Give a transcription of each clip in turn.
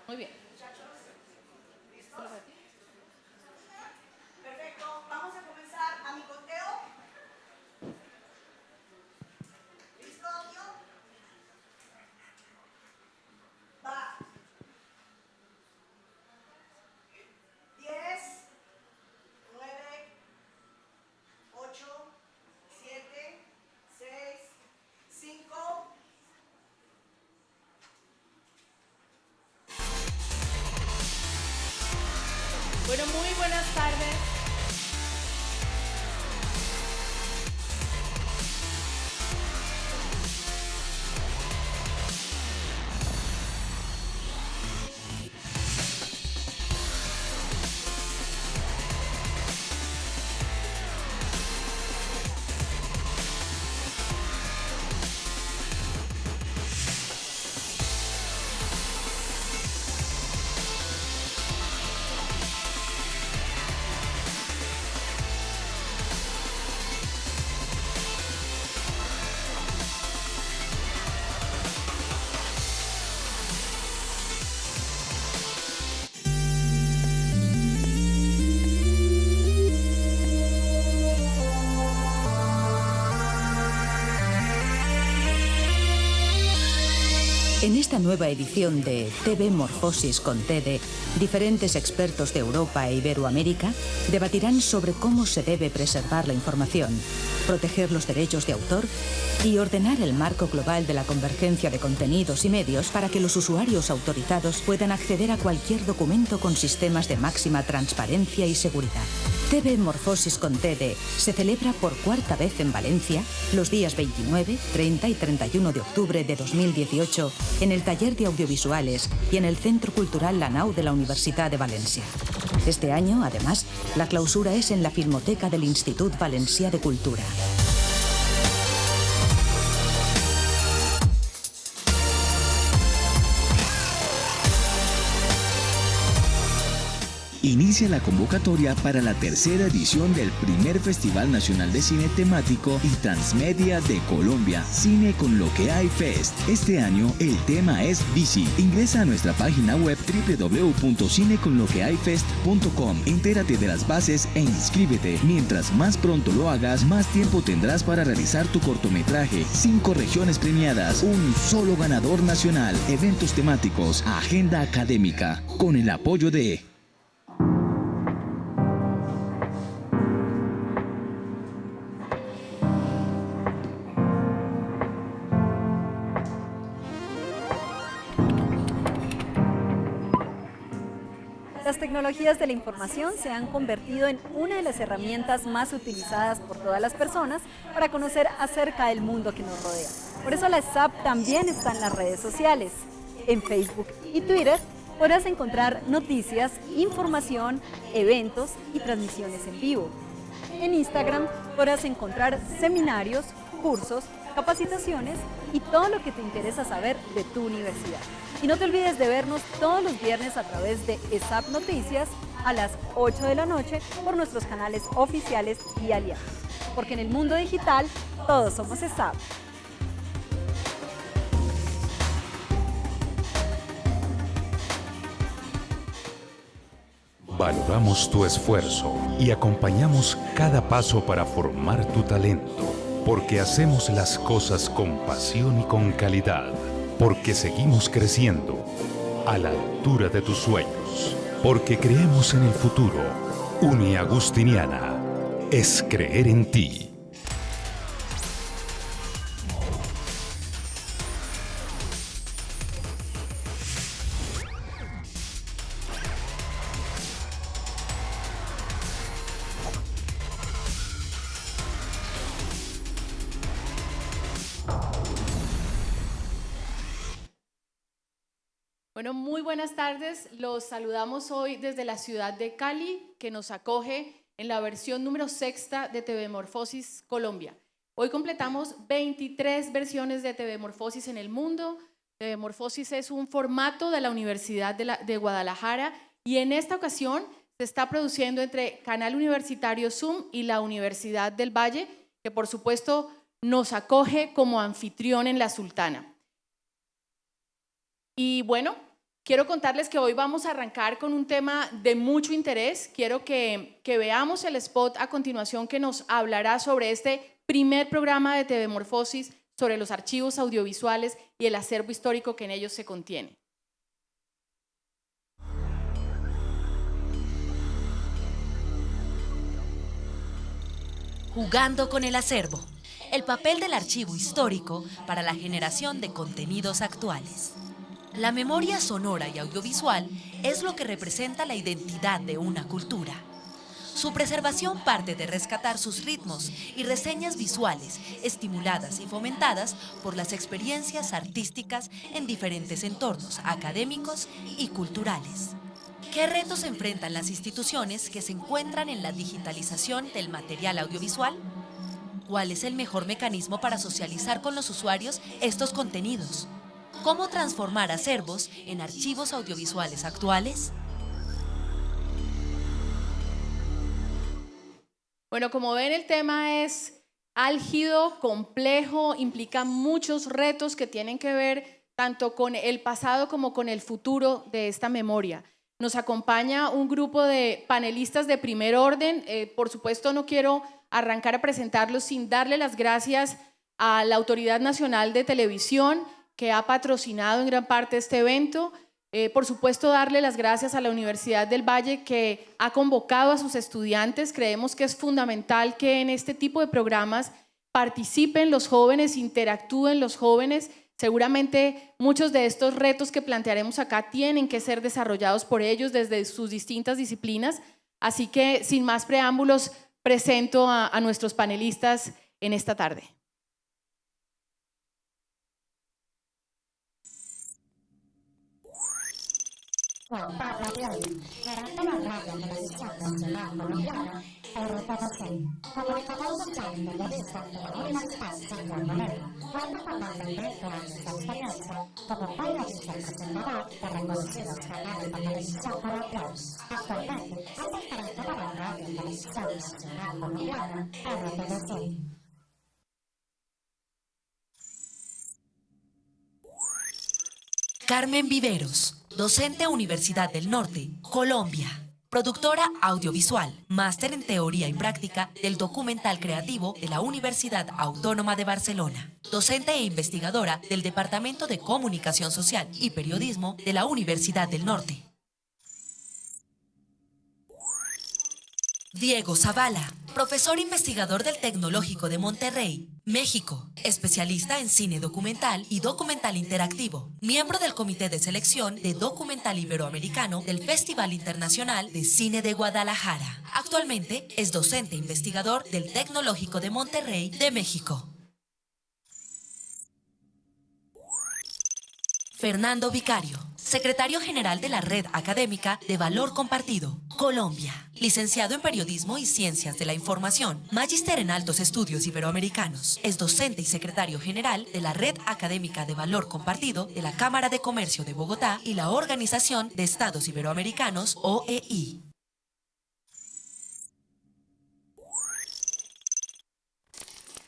Muy bien. Perfecto, vamos a comenzar a mi conteo. ¿Listo, audio? Va. 10, 9, 8, 7, 6, 5. Bueno, muy buenas tardes. En esta nueva edición de TV Morfosis con TEDE, diferentes expertos de Europa e Iberoamérica debatirán sobre cómo se debe preservar la información, proteger los derechos de autor y ordenar el marco global de la convergencia de contenidos y medios para que los usuarios autorizados puedan acceder a cualquier documento con sistemas de máxima transparencia y seguridad. TV Morfosis con TEDE se celebra por cuarta vez en Valencia los días 29, 30 y 31 de octubre de 2018 en el Taller de Audiovisuales y en el Centro Cultural La Nau de la Universitat de València. Este año, además, la clausura es en la Filmoteca del Institut Valencià de Cultura. Inicia la convocatoria para la tercera edición del primer Festival Nacional de Cine Temático y Transmedia de Colombia, Cine con lo que hay Fest. Este año el tema es Bici. Ingresa a nuestra página web www.cineconloquehayfest.com. Entérate de las bases e inscríbete. Mientras más pronto lo hagas, más tiempo tendrás para realizar tu cortometraje. 5 regiones premiadas, un solo ganador nacional, eventos temáticos, agenda académica, con el apoyo de... Las tecnologías de la información se han convertido en una de las herramientas más utilizadas por todas las personas para conocer acerca del mundo que nos rodea. Por eso la SAP también está en las redes sociales. En Facebook y Twitter podrás encontrar noticias, información, eventos y transmisiones en vivo. En Instagram podrás encontrar seminarios, cursos, capacitaciones y todo lo que te interesa saber de tu universidad. Y no te olvides de vernos todos los viernes a través de ESAP Noticias a las 8 de la noche por nuestros canales oficiales y aliados. Porque en el mundo digital todos somos ESAP. Valoramos tu esfuerzo y acompañamos cada paso para formar tu talento, porque hacemos las cosas con pasión y con calidad, porque seguimos creciendo a la altura de tus sueños, porque creemos en el futuro. Uniagustiniana es creer en ti. Bueno, muy buenas tardes. Los saludamos hoy desde la ciudad de Cali, que nos acoge en la versión número 6 de TV Morfosis Colombia. Hoy completamos 23 versiones de TV Morfosis en el mundo. TV Morfosis es un formato de la Universidad de Guadalajara y en esta ocasión se está produciendo entre Canal Universitario Zoom y la Universidad del Valle, que por supuesto nos acoge como anfitrión en La Sultana. Y bueno, Quiero contarles que hoy vamos a arrancar con un tema de mucho interés. Quiero que veamos el spot a continuación que nos hablará sobre este primer programa de TV Morfosis, sobre los archivos audiovisuales y el acervo histórico que en ellos se contiene. Jugando con el acervo, el papel del archivo histórico para la generación de contenidos actuales. La memoria sonora y audiovisual es lo que representa la identidad de una cultura. Su preservación parte de rescatar sus ritmos y reseñas visuales, estimuladas y fomentadas por las experiencias artísticas en diferentes entornos académicos y culturales. ¿Qué retos enfrentan las instituciones que se encuentran en la digitalización del material audiovisual? ¿Cuál es el mejor mecanismo para socializar con los usuarios estos contenidos? ¿Cómo transformar acervos en archivos audiovisuales actuales? Bueno, como ven, el tema es álgido, complejo, implica muchos retos que tienen que ver tanto con el pasado como con el futuro de esta memoria. Nos acompaña un grupo de panelistas de primer orden. Por supuesto, no quiero arrancar a presentarlos sin darle las gracias a la Autoridad Nacional de Televisión, que ha patrocinado en gran parte este evento. Por supuesto, darle las gracias a la Universidad del Valle, que ha convocado a sus estudiantes. Creemos que es fundamental que en este tipo de programas participen los jóvenes, interactúen los jóvenes. Seguramente muchos de estos retos que plantearemos acá tienen que ser desarrollados por ellos desde sus distintas disciplinas. Así que, sin más preámbulos, presento a nuestros panelistas en esta tarde. Juan Pablo Bioli, gerente de Radio y Televisión Nacional Colombiana, RTVC, comunicador social y periodista de la Universidad Simón Bolívar, cuenta con más de 20 años de experiencia como periodista y presentador de reconocidos canales de televisión colombianos. Actualmente es el gerente de la Radio y Televisión Nacional Colombiana, RTVC. Carmen Viveros, docente Universidad del Norte, Colombia. Productora audiovisual, máster en teoría y práctica del documental creativo de la Universidad Autónoma de Barcelona. Docente e investigadora del Departamento de Comunicación Social y Periodismo de la Universidad del Norte. Diego Zavala, profesor investigador del Tecnológico de Monterrey, México, especialista en cine documental y documental interactivo, miembro del Comité de Selección de Documental Iberoamericano del Festival Internacional de Cine de Guadalajara. Actualmente es docente e investigador del Tecnológico de Monterrey de México. Fernando Vicario, secretario general de la Red Académica de Valor Compartido, Colombia. Licenciado en Periodismo y Ciencias de la Información, magíster en Altos Estudios Iberoamericanos. Es docente y secretario general de la Red Académica de Valor Compartido de la Cámara de Comercio de Bogotá y la Organización de Estados Iberoamericanos, OEI.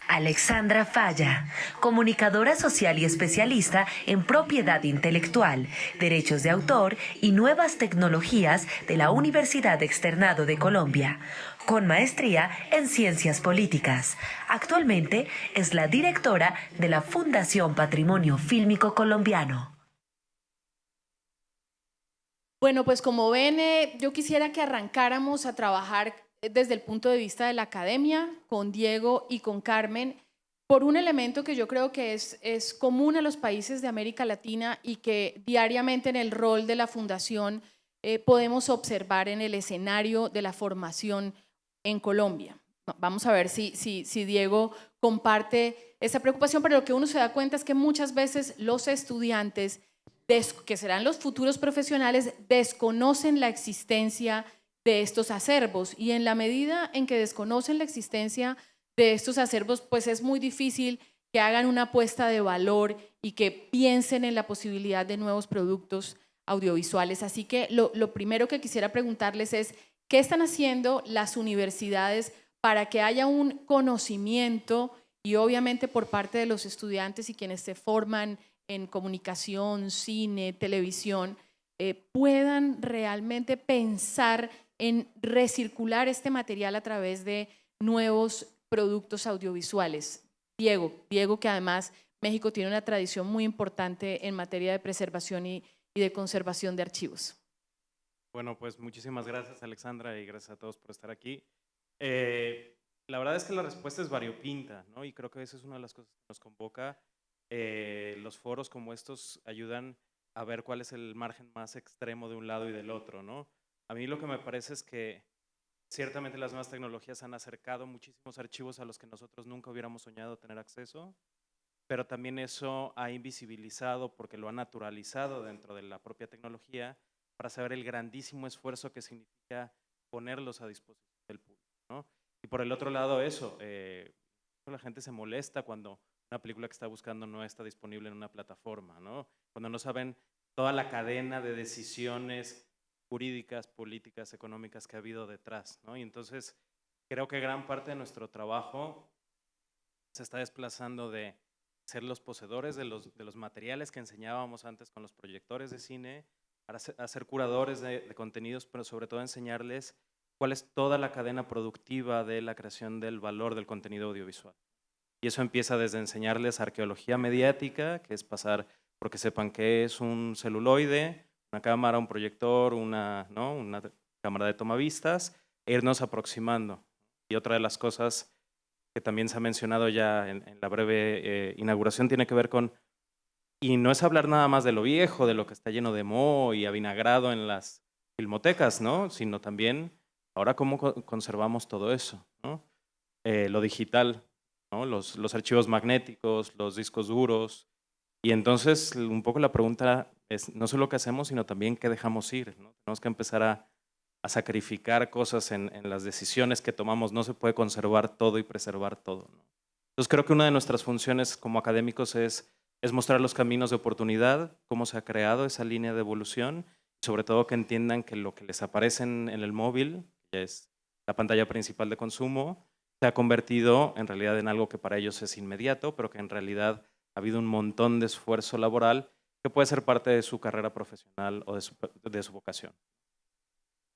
Alexandra Falla, comunicadora social y especialista en propiedad intelectual, derechos de autor y nuevas tecnologías de la Universidad Externado de Colombia, con maestría en ciencias políticas. Actualmente es la directora de la Fundación Patrimonio Fílmico Colombiano. Bueno, pues como ven, yo quisiera que arrancáramos a trabajar desde el punto de vista de la academia, con Diego y con Carmen, por un elemento que yo creo que es común a los países de América Latina y que diariamente en el rol de la Fundación podemos observar en el escenario de la formación en Colombia. Vamos a ver si Diego comparte esa preocupación, pero lo que uno se da cuenta es que muchas veces los estudiantes, que serán los futuros profesionales, desconocen la existencia de estos acervos, y en la medida en que desconocen la existencia de estos acervos, pues es muy difícil que hagan una apuesta de valor y que piensen en la posibilidad de nuevos productos audiovisuales. Así que lo primero que quisiera preguntarles es, ¿qué están haciendo las universidades para que haya un conocimiento, y obviamente por parte de los estudiantes y quienes se forman en comunicación, cine, televisión, puedan realmente pensar en recircular este material a través de nuevos productos audiovisuales. Diego, que además México tiene una tradición muy importante en materia de preservación y de conservación de archivos. Bueno, pues muchísimas gracias, Alexandra, y gracias a todos por estar aquí. La verdad es que la respuesta es variopinta, ¿no? Y creo que esa es una de las cosas que nos convoca. Los foros como estos ayudan a ver cuál es el margen más extremo de un lado y del otro, ¿no? A mí lo que me parece es que ciertamente las nuevas tecnologías han acercado muchísimos archivos a los que nosotros nunca hubiéramos soñado tener acceso, pero también eso ha invisibilizado, porque lo ha naturalizado dentro de la propia tecnología, para saber el grandísimo esfuerzo que significa ponerlos a disposición del público, ¿no? Y por el otro lado eso, la gente se molesta cuando una película que está buscando no está disponible en una plataforma, ¿no? Cuando no saben toda la cadena de decisiones jurídicas, políticas, económicas que ha habido detrás, ¿no? Y entonces creo que gran parte de nuestro trabajo se está desplazando de ser los poseedores de los materiales que enseñábamos antes con los proyectores de cine, a ser curadores de contenidos, pero sobre todo enseñarles cuál es toda la cadena productiva de la creación del valor del contenido audiovisual. Y eso empieza desde enseñarles arqueología mediática, que es pasar porque sepan qué es un celuloide, una cámara, un proyector, una cámara de tomavistas, e irnos aproximando. Y otra de las cosas que también se ha mencionado ya en la breve inauguración tiene que ver con, y no es hablar nada más de lo viejo, de lo que está lleno de moho y avinagrado en las filmotecas, ¿no? Sino también ahora cómo conservamos todo eso, ¿no? Lo digital, ¿no? Los archivos magnéticos, los discos duros. Y entonces un poco la pregunta es no solo qué hacemos, sino también qué dejamos ir, ¿no? Tenemos que empezar a sacrificar cosas en las decisiones que tomamos. No se puede conservar todo y preservar todo, ¿no? Entonces creo que una de nuestras funciones como académicos es mostrar los caminos de oportunidad, cómo se ha creado esa línea de evolución, y sobre todo que entiendan que lo que les aparece en el móvil, que es la pantalla principal de consumo, se ha convertido en realidad en algo que para ellos es inmediato, pero que en realidad ha habido un montón de esfuerzo laboral que puede ser parte de su carrera profesional o de su vocación.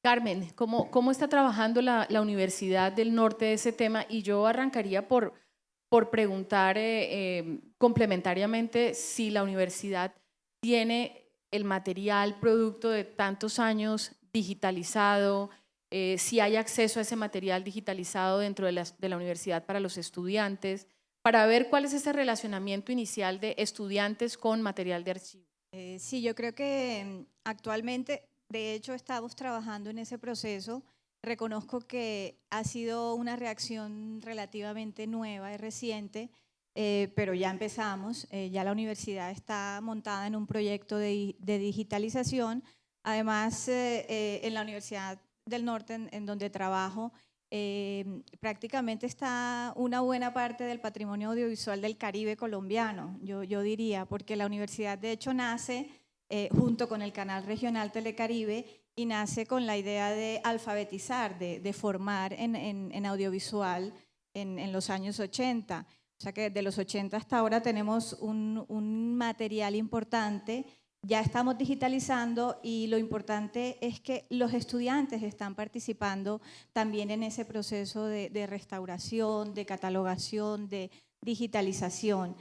Carmen, ¿cómo está trabajando la Universidad del Norte ese tema? Y yo arrancaría por preguntar complementariamente si la universidad tiene el material producto de tantos años digitalizado, si hay acceso a ese material digitalizado dentro de la universidad para los estudiantes, para ver cuál es ese relacionamiento inicial de estudiantes con material de archivo. Sí, yo creo que actualmente, de hecho, estamos trabajando en ese proceso. Reconozco que ha sido una reacción relativamente nueva y reciente, pero ya empezamos. Ya la universidad está montada en un proyecto de digitalización. Además, en la Universidad del Norte, en donde trabajo, prácticamente está una buena parte del patrimonio audiovisual del Caribe colombiano, yo diría, porque la universidad de hecho nace junto con el canal regional Telecaribe y nace con la idea de alfabetizar, de formar en audiovisual en los años 80. O sea que desde los 80 hasta ahora tenemos un material importante. Ya estamos digitalizando y lo importante es que los estudiantes están participando también en ese proceso de restauración, de catalogación, de digitalización.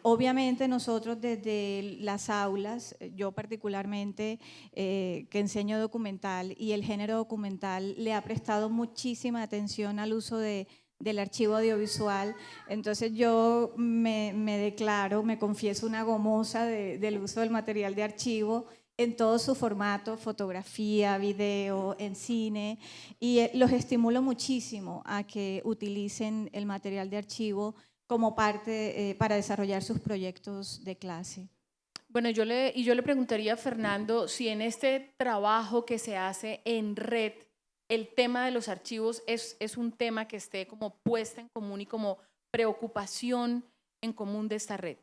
Obviamente nosotros desde las aulas, yo particularmente que enseño documental y el género documental le ha prestado muchísima atención al uso del archivo audiovisual. Entonces yo me declaro, me confieso una gomosa del uso del material de archivo en todo su formato, fotografía, video, en cine, y los estimulo muchísimo a que utilicen el material de archivo como parte para desarrollar sus proyectos de clase. Bueno, yo le preguntaría a Fernando si en este trabajo que se hace en red, el tema de los archivos es un tema que esté como puesta en común y como preocupación en común de esta red.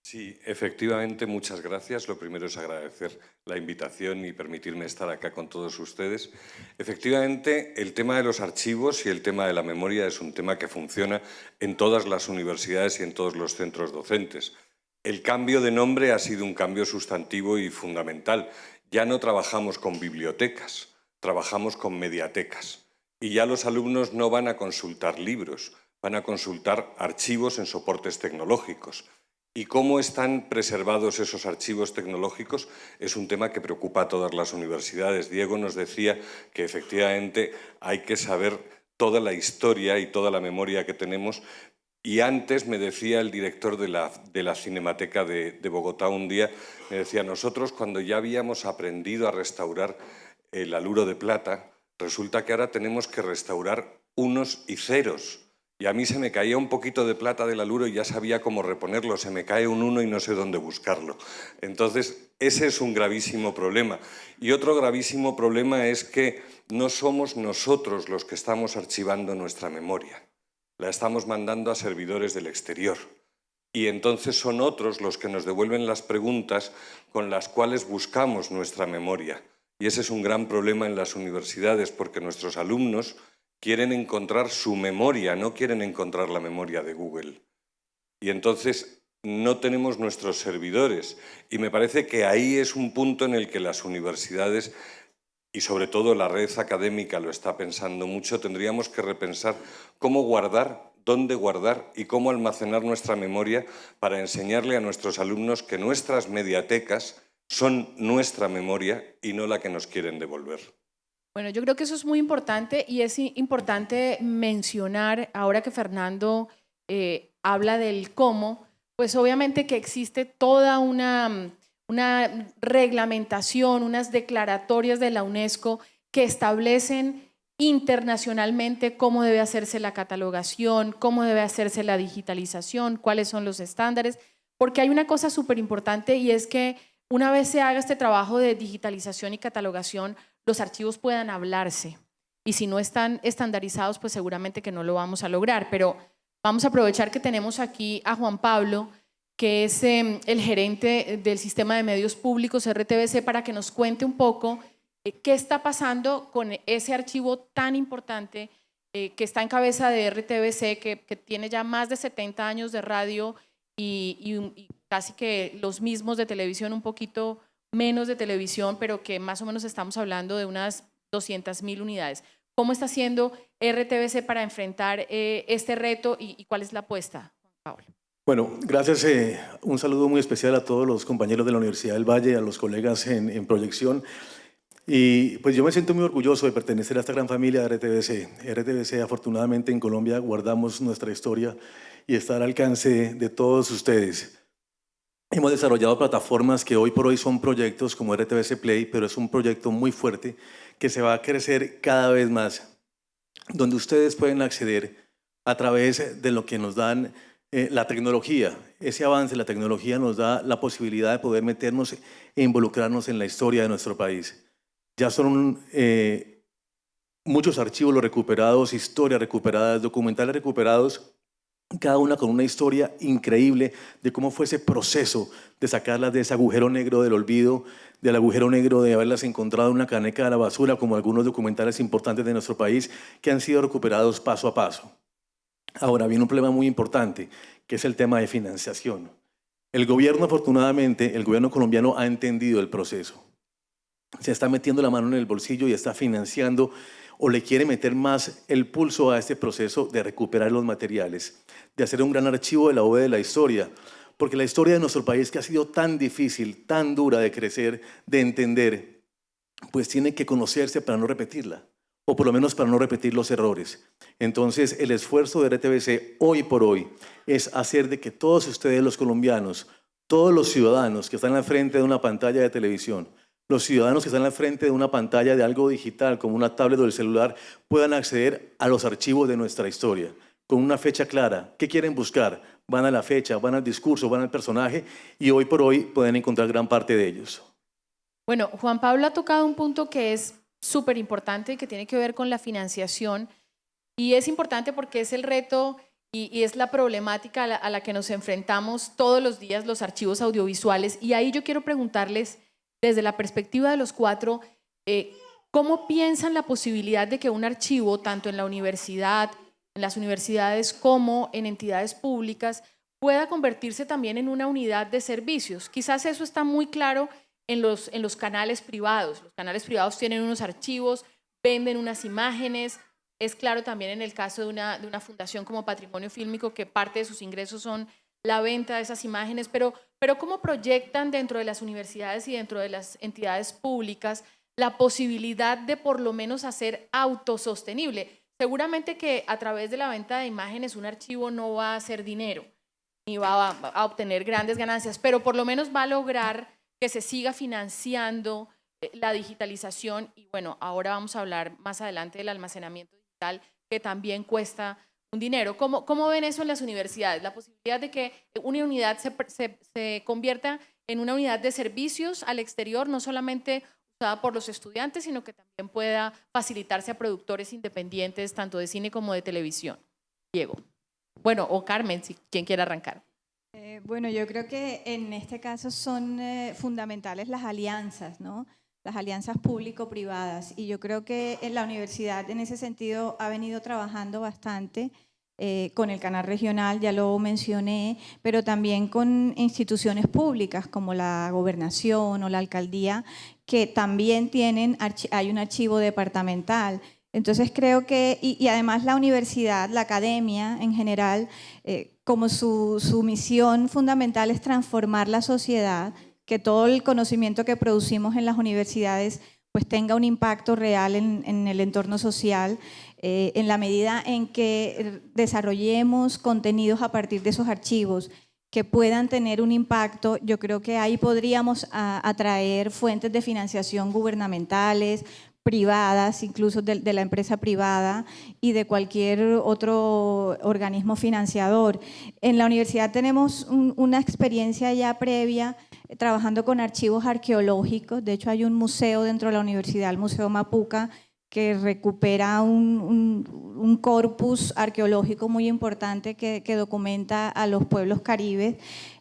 Sí, efectivamente, muchas gracias. Lo primero es agradecer la invitación y permitirme estar acá con todos ustedes. Efectivamente, el tema de los archivos y el tema de la memoria es un tema que funciona en todas las universidades y en todos los centros docentes. El cambio de nombre ha sido un cambio sustantivo y fundamental. Ya no trabajamos con bibliotecas, trabajamos con mediatecas. Y ya los alumnos no van a consultar libros, van a consultar archivos en soportes tecnológicos. Y cómo están preservados esos archivos tecnológicos es un tema que preocupa a todas las universidades. Diego nos decía que efectivamente hay que saber toda la historia y toda la memoria que tenemos. Y antes me decía el director de la Cinemateca de Bogotá un día, me decía, nosotros cuando ya habíamos aprendido a restaurar el aluro de plata, resulta que ahora tenemos que restaurar unos y ceros. Y a mí se me caía un poquito de plata del aluro y ya sabía cómo reponerlo. Se me cae un 1 y no sé dónde buscarlo. Entonces, ese es un gravísimo problema. Y otro gravísimo problema es que no somos nosotros los que estamos archivando nuestra memoria. La estamos mandando a servidores del exterior. Y entonces son otros los que nos devuelven las preguntas con las cuales buscamos nuestra memoria. Y ese es un gran problema en las universidades porque nuestros alumnos quieren encontrar su memoria, no quieren encontrar la memoria de Google. Y entonces no tenemos nuestros servidores. Y me parece que ahí es un punto en el que las universidades, y sobre todo la red académica lo está pensando mucho, tendríamos que repensar cómo guardar, dónde guardar y cómo almacenar nuestra memoria para enseñarle a nuestros alumnos que nuestras mediatecas son nuestra memoria y no la que nos quieren devolver. Bueno, yo creo que eso es muy importante y es importante mencionar, ahora que Fernando habla del cómo, pues obviamente que existe toda una reglamentación, unas declaratorias de la UNESCO que establecen internacionalmente cómo debe hacerse la catalogación, cómo debe hacerse la digitalización, cuáles son los estándares, porque hay una cosa súper importante y es que una vez se haga este trabajo de digitalización y catalogación, los archivos puedan hablarse. Y si no están estandarizados, pues seguramente que no lo vamos a lograr. Pero vamos a aprovechar que tenemos aquí a Juan Pablo, que es el gerente del Sistema de Medios Públicos, RTBC, para que nos cuente un poco qué está pasando con ese archivo tan importante que está en cabeza de RTBC, que tiene ya más de 70 años de radio y casi que los mismos de televisión, un poquito menos de televisión, pero que más o menos estamos hablando de unas 200.000 unidades. ¿Cómo está haciendo RTBC para enfrentar este reto y cuál es la apuesta, Juan Pablo? Bueno, gracias. Un saludo muy especial a todos los compañeros de la Universidad del Valle, a los colegas en proyección. Y pues yo me siento muy orgulloso de pertenecer a esta gran familia de RTBC. RTBC, afortunadamente en Colombia guardamos nuestra historia y está al alcance de todos ustedes. Hemos desarrollado plataformas que hoy por hoy son proyectos como RTBC Play, pero es un proyecto muy fuerte que se va a crecer cada vez más, donde ustedes pueden acceder a través de lo que nos dan la tecnología. Ese avance de la tecnología nos da la posibilidad de poder meternos e involucrarnos en la historia de nuestro país. Ya son muchos archivos los recuperados, historias recuperadas, documentales recuperados, cada una con una historia increíble de cómo fue ese proceso de sacarlas de ese agujero negro del olvido, del agujero negro de haberlas encontrado en una caneca de la basura, como algunos documentales importantes de nuestro país que han sido recuperados paso a paso. Ahora viene un problema muy importante, que es el tema de financiación. El gobierno, afortunadamente, el gobierno colombiano ha entendido el proceso. Se está metiendo la mano en el bolsillo y está financiando o le quiere meter más el pulso a este proceso de recuperar los materiales, de hacer un gran archivo de la bóveda de la historia, porque la historia de nuestro país, que ha sido tan difícil, tan dura de crecer, de entender, pues tiene que conocerse para no repetirla, o por lo menos para no repetir los errores. Entonces, el esfuerzo de RTBC hoy por hoy es hacer de que todos ustedes, los colombianos, todos los ciudadanos que están al frente de una pantalla de televisión, los ciudadanos que están al frente de una pantalla de algo digital, como una tablet o el celular, puedan acceder a los archivos de nuestra historia, con una fecha clara. ¿Qué quieren buscar? Van a la fecha, van al discurso, van al personaje, y hoy por hoy pueden encontrar gran parte de ellos. Bueno, Juan Pablo ha tocado un punto que es súper importante y que tiene que ver con la financiación, y es importante porque es el reto y es la problemática a la que nos enfrentamos todos los días los archivos audiovisuales, y ahí yo quiero preguntarles, desde la perspectiva de los cuatro, ¿cómo piensan la posibilidad de que un archivo, tanto en la universidad, en las universidades como en entidades públicas, pueda convertirse también en una unidad de servicios? Quizás eso está muy claro en los canales privados. Los canales privados tienen unos archivos, venden unas imágenes. Es claro también en el caso de una fundación como Patrimonio Fílmico que parte de sus ingresos son la venta de esas imágenes, pero ¿cómo proyectan dentro de las universidades y dentro de las entidades públicas la posibilidad de por lo menos hacer autosostenible? Seguramente que a través de la venta de imágenes un archivo no va a hacer dinero ni va a obtener grandes ganancias, pero por lo menos va a lograr que se siga financiando la digitalización y bueno, ahora vamos a hablar más adelante del almacenamiento digital que también cuesta un dinero. ¿Cómo ven eso en las universidades? La posibilidad de que una unidad se convierta en una unidad de servicios al exterior, no solamente usada por los estudiantes, sino que también pueda facilitarse a productores independientes, tanto de cine como de televisión. Diego. Bueno, o Carmen, si quien quiera arrancar. Bueno, yo creo que en este caso son fundamentales las alianzas, ¿no? Las alianzas público-privadas. Y yo creo que en la universidad en ese sentido ha venido trabajando bastante con el canal regional, ya lo mencioné, pero también con instituciones públicas como la gobernación o la alcaldía, que también hay un archivo departamental. Entonces creo que, y además la universidad, la academia en general, como su misión fundamental es transformar la sociedad, que todo el conocimiento que producimos en las universidades pues tenga un impacto real en el entorno social, en la medida en que desarrollemos contenidos a partir de esos archivos que puedan tener un impacto. Yo creo que ahí podríamos atraer fuentes de financiación gubernamentales, privadas, incluso de la empresa privada y de cualquier otro organismo financiador. En la universidad tenemos una experiencia ya previa trabajando con archivos arqueológicos. De hecho, hay un museo dentro de la universidad, el Museo Mapuca, que recupera un corpus arqueológico muy importante que documenta a los pueblos caribes,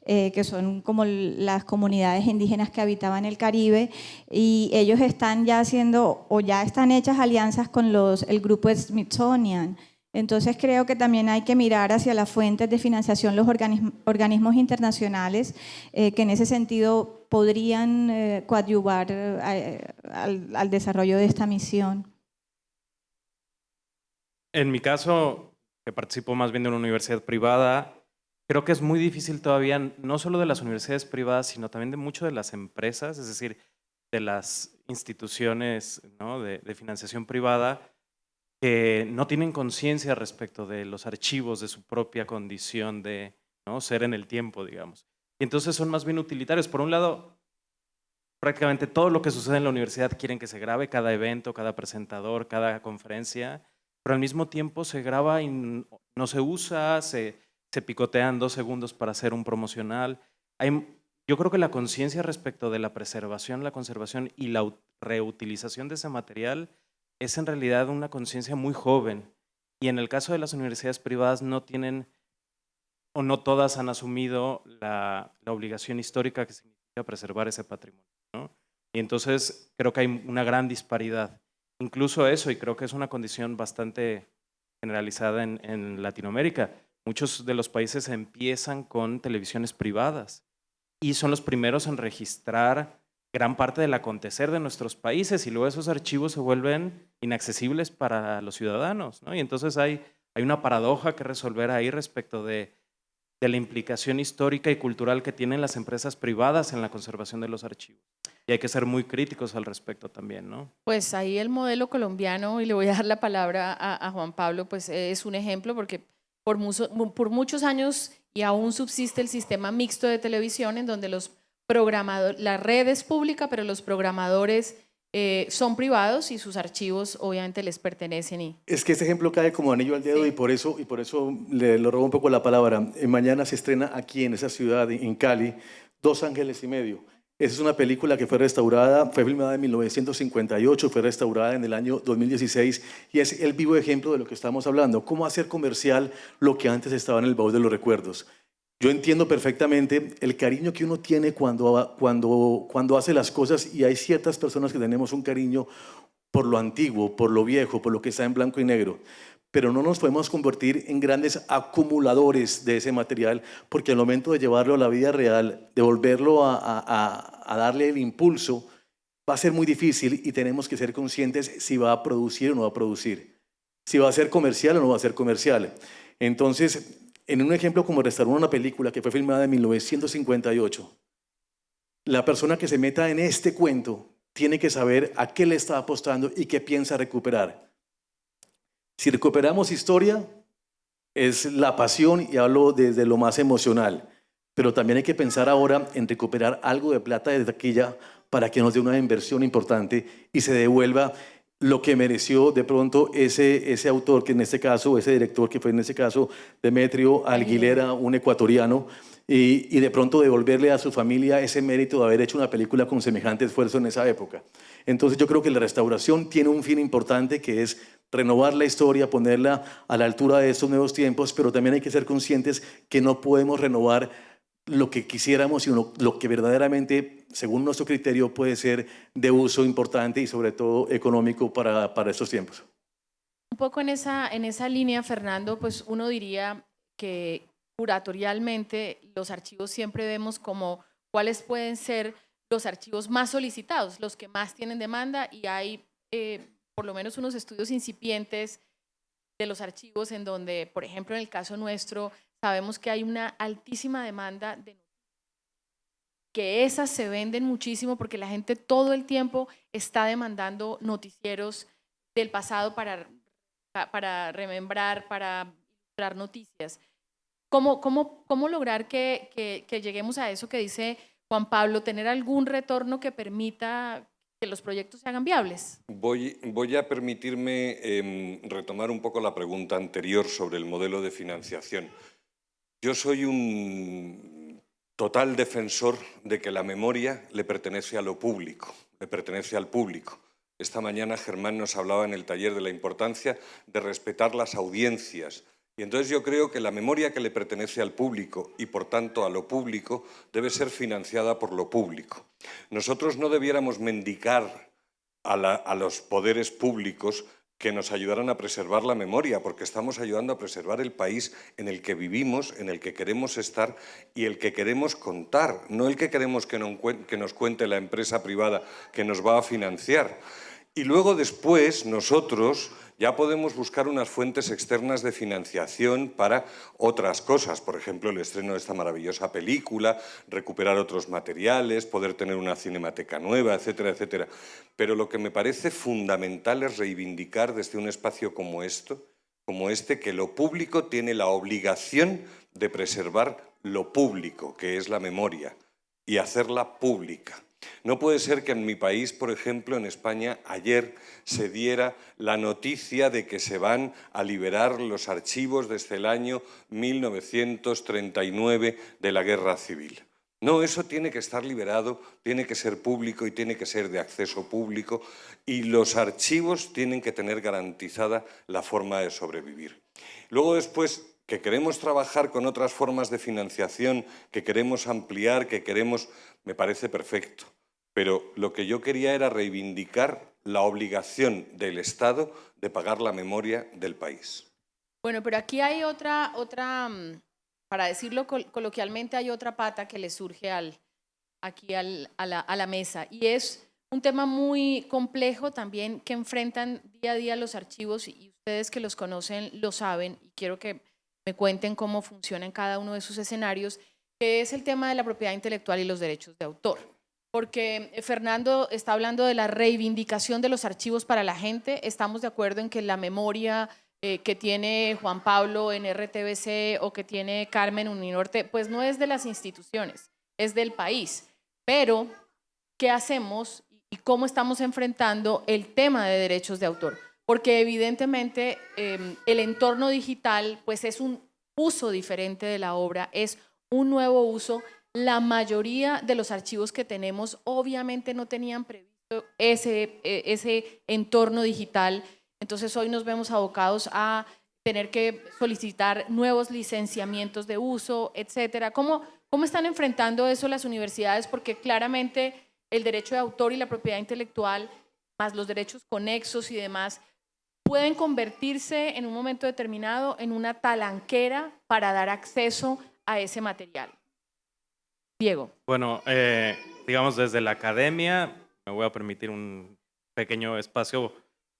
que son como las comunidades indígenas que habitaban el Caribe, y ellos están ya haciendo, o ya están hechas alianzas con el grupo Smithsonian. Entonces creo que también hay que mirar hacia las fuentes de financiación, los organismos internacionales, que en ese sentido podrían coadyuvar al desarrollo de esta misión. En mi caso, que participo más bien de una universidad privada, creo que es muy difícil todavía, no solo de las universidades privadas, sino también de muchas de las empresas, es decir, de las instituciones, ¿no?, de financiación privada, que no tienen conciencia respecto de los archivos, de su propia condición de, ¿no?, ser en el tiempo, digamos. Y entonces son más bien utilitarios. Por un lado, prácticamente todo lo que sucede en la universidad quieren que se grabe, cada evento, cada presentador, cada conferencia, pero al mismo tiempo se graba y no se usa, se picotean 2 segundos para hacer un promocional. Yo creo que la conciencia respecto de la preservación, la conservación y la reutilización de ese material es en realidad una conciencia muy joven. Y en el caso de las universidades privadas no tienen, o no todas han asumido la obligación histórica que significa preservar ese patrimonio, ¿no? Y entonces creo que hay una gran disparidad. Incluso eso, y creo que es una condición bastante generalizada en Latinoamérica. Muchos de los países empiezan con televisiones privadas y son los primeros en registrar gran parte del acontecer de nuestros países y luego esos archivos se vuelven inaccesibles para los ciudadanos, ¿no? Y entonces hay una paradoja que resolver ahí respecto de la implicación histórica y cultural que tienen las empresas privadas en la conservación de los archivos. Y hay que ser muy críticos al respecto también, ¿no? Pues ahí el modelo colombiano, y le voy a dar la palabra a Juan Pablo, pues es un ejemplo porque por muchos años y aún subsiste el sistema mixto de televisión en donde los programadores, la red es pública, pero los programadores son privados y sus archivos obviamente les pertenecen. Es que este ejemplo cae como anillo al dedo, sí. y por eso le robo un poco la palabra. Mañana se estrena aquí en esa ciudad, en Cali, 2 ángeles y medio. Esa es una película que fue restaurada, fue filmada en 1958, fue restaurada en el año 2016 y es el vivo ejemplo de lo que estamos hablando. Cómo hacer comercial lo que antes estaba en el baúl de los recuerdos. Yo entiendo perfectamente el cariño que uno tiene cuando hace las cosas, y hay ciertas personas que tenemos un cariño por lo antiguo, por lo viejo, por lo que está en blanco y negro. pero no nos podemos convertir en grandes acumuladores de ese material, porque al momento de llevarlo a la vida real, de volverlo a darle el impulso, va a ser muy difícil y tenemos que ser conscientes si va a producir o no va a producir, si va a ser comercial o no va a ser comercial. Entonces, en un ejemplo como restaurar una película que fue filmada en 1958, la persona que se meta en este cuento tiene que saber a qué le está apostando y qué piensa recuperar. Si recuperamos historia, es la pasión y hablo desde lo más emocional, pero también hay que pensar ahora en recuperar algo de plata de taquilla para que nos dé una inversión importante y se devuelva lo que mereció de pronto ese autor, que en este caso, ese director que fue en este caso Demetrio Aguilera, un ecuatoriano, y de pronto devolverle a su familia ese mérito de haber hecho una película con semejante esfuerzo en esa época. Entonces yo creo que la restauración tiene un fin importante, que es renovar la historia, ponerla a la altura de estos nuevos tiempos, pero también hay que ser conscientes que no podemos renovar lo que quisiéramos, sino lo que verdaderamente, según nuestro criterio, puede ser de uso importante y sobre todo económico para estos tiempos. Un poco en esa línea, Fernando, pues uno diría que curatorialmente los archivos siempre vemos como cuáles pueden ser los archivos más solicitados, los que más tienen demanda, y hay por lo menos unos estudios incipientes de los archivos en donde, por ejemplo, en el caso nuestro, sabemos que hay una altísima demanda de noticias, que esas se venden muchísimo porque la gente todo el tiempo está demandando noticieros del pasado para remembrar, para ilustrar noticias. ¿Cómo lograr que lleguemos a eso que dice Juan Pablo, tener algún retorno que permita que los proyectos se hagan viables? Voy a permitirme retomar un poco la pregunta anterior sobre el modelo de financiación. Yo soy un total defensor de que la memoria le pertenece a lo público, le pertenece al público. Esta mañana Germán nos hablaba en el taller de la importancia de respetar las audiencias. Y entonces yo creo que la memoria que le pertenece al público y por tanto a lo público debe ser financiada por lo público. Nosotros no debiéramos mendicar a los poderes públicos que nos ayudaran a preservar la memoria, porque estamos ayudando a preservar el país en el que vivimos, en el que queremos estar y el que queremos contar, no el que queremos que nos cuente la empresa privada que nos va a financiar. Y luego después nosotros ya podemos buscar unas fuentes externas de financiación para otras cosas, por ejemplo, el estreno de esta maravillosa película, recuperar otros materiales, poder tener una cinemateca nueva, etcétera, etcétera. Pero lo que me parece fundamental es reivindicar desde un espacio como este, que lo público tiene la obligación de preservar lo público, que es la memoria, y hacerla pública. No puede ser que en mi país, por ejemplo, en España, ayer se diera la noticia de que se van a liberar los archivos desde el año 1939 de la Guerra Civil. No, eso tiene que estar liberado, tiene que ser público y tiene que ser de acceso público, y los archivos tienen que tener garantizada la forma de sobrevivir. Luego después, que queremos trabajar con otras formas de financiación, que queremos ampliar, me parece perfecto. Pero lo que yo quería era reivindicar la obligación del Estado de pagar la memoria del país. Bueno, pero aquí hay otra, para decirlo coloquialmente, hay otra pata que le surge a la mesa, y es un tema muy complejo también que enfrentan día a día los archivos, y ustedes que los conocen lo saben, y quiero que me cuenten cómo funciona en cada uno de sus escenarios, que es el tema de la propiedad intelectual y los derechos de autor. Porque Fernando está hablando de la reivindicación de los archivos para la gente. Estamos de acuerdo en que la memoria que tiene Juan Pablo en RTBC o que tiene Carmen Uninorte, pues no es de las instituciones, es del país. Pero, ¿qué hacemos y cómo estamos enfrentando el tema de derechos de autor? Porque evidentemente el entorno digital pues es un uso diferente de la obra, es un nuevo uso. La mayoría de los archivos que tenemos obviamente no tenían previsto ese entorno digital, entonces hoy nos vemos abocados a tener que solicitar nuevos licenciamientos de uso, etcétera. ¿Cómo están enfrentando eso las universidades? Porque claramente el derecho de autor y la propiedad intelectual, más los derechos conexos y demás, pueden convertirse en un momento determinado en una talanquera para dar acceso a ese material. Diego. Bueno, digamos desde la academia, me voy a permitir un pequeño espacio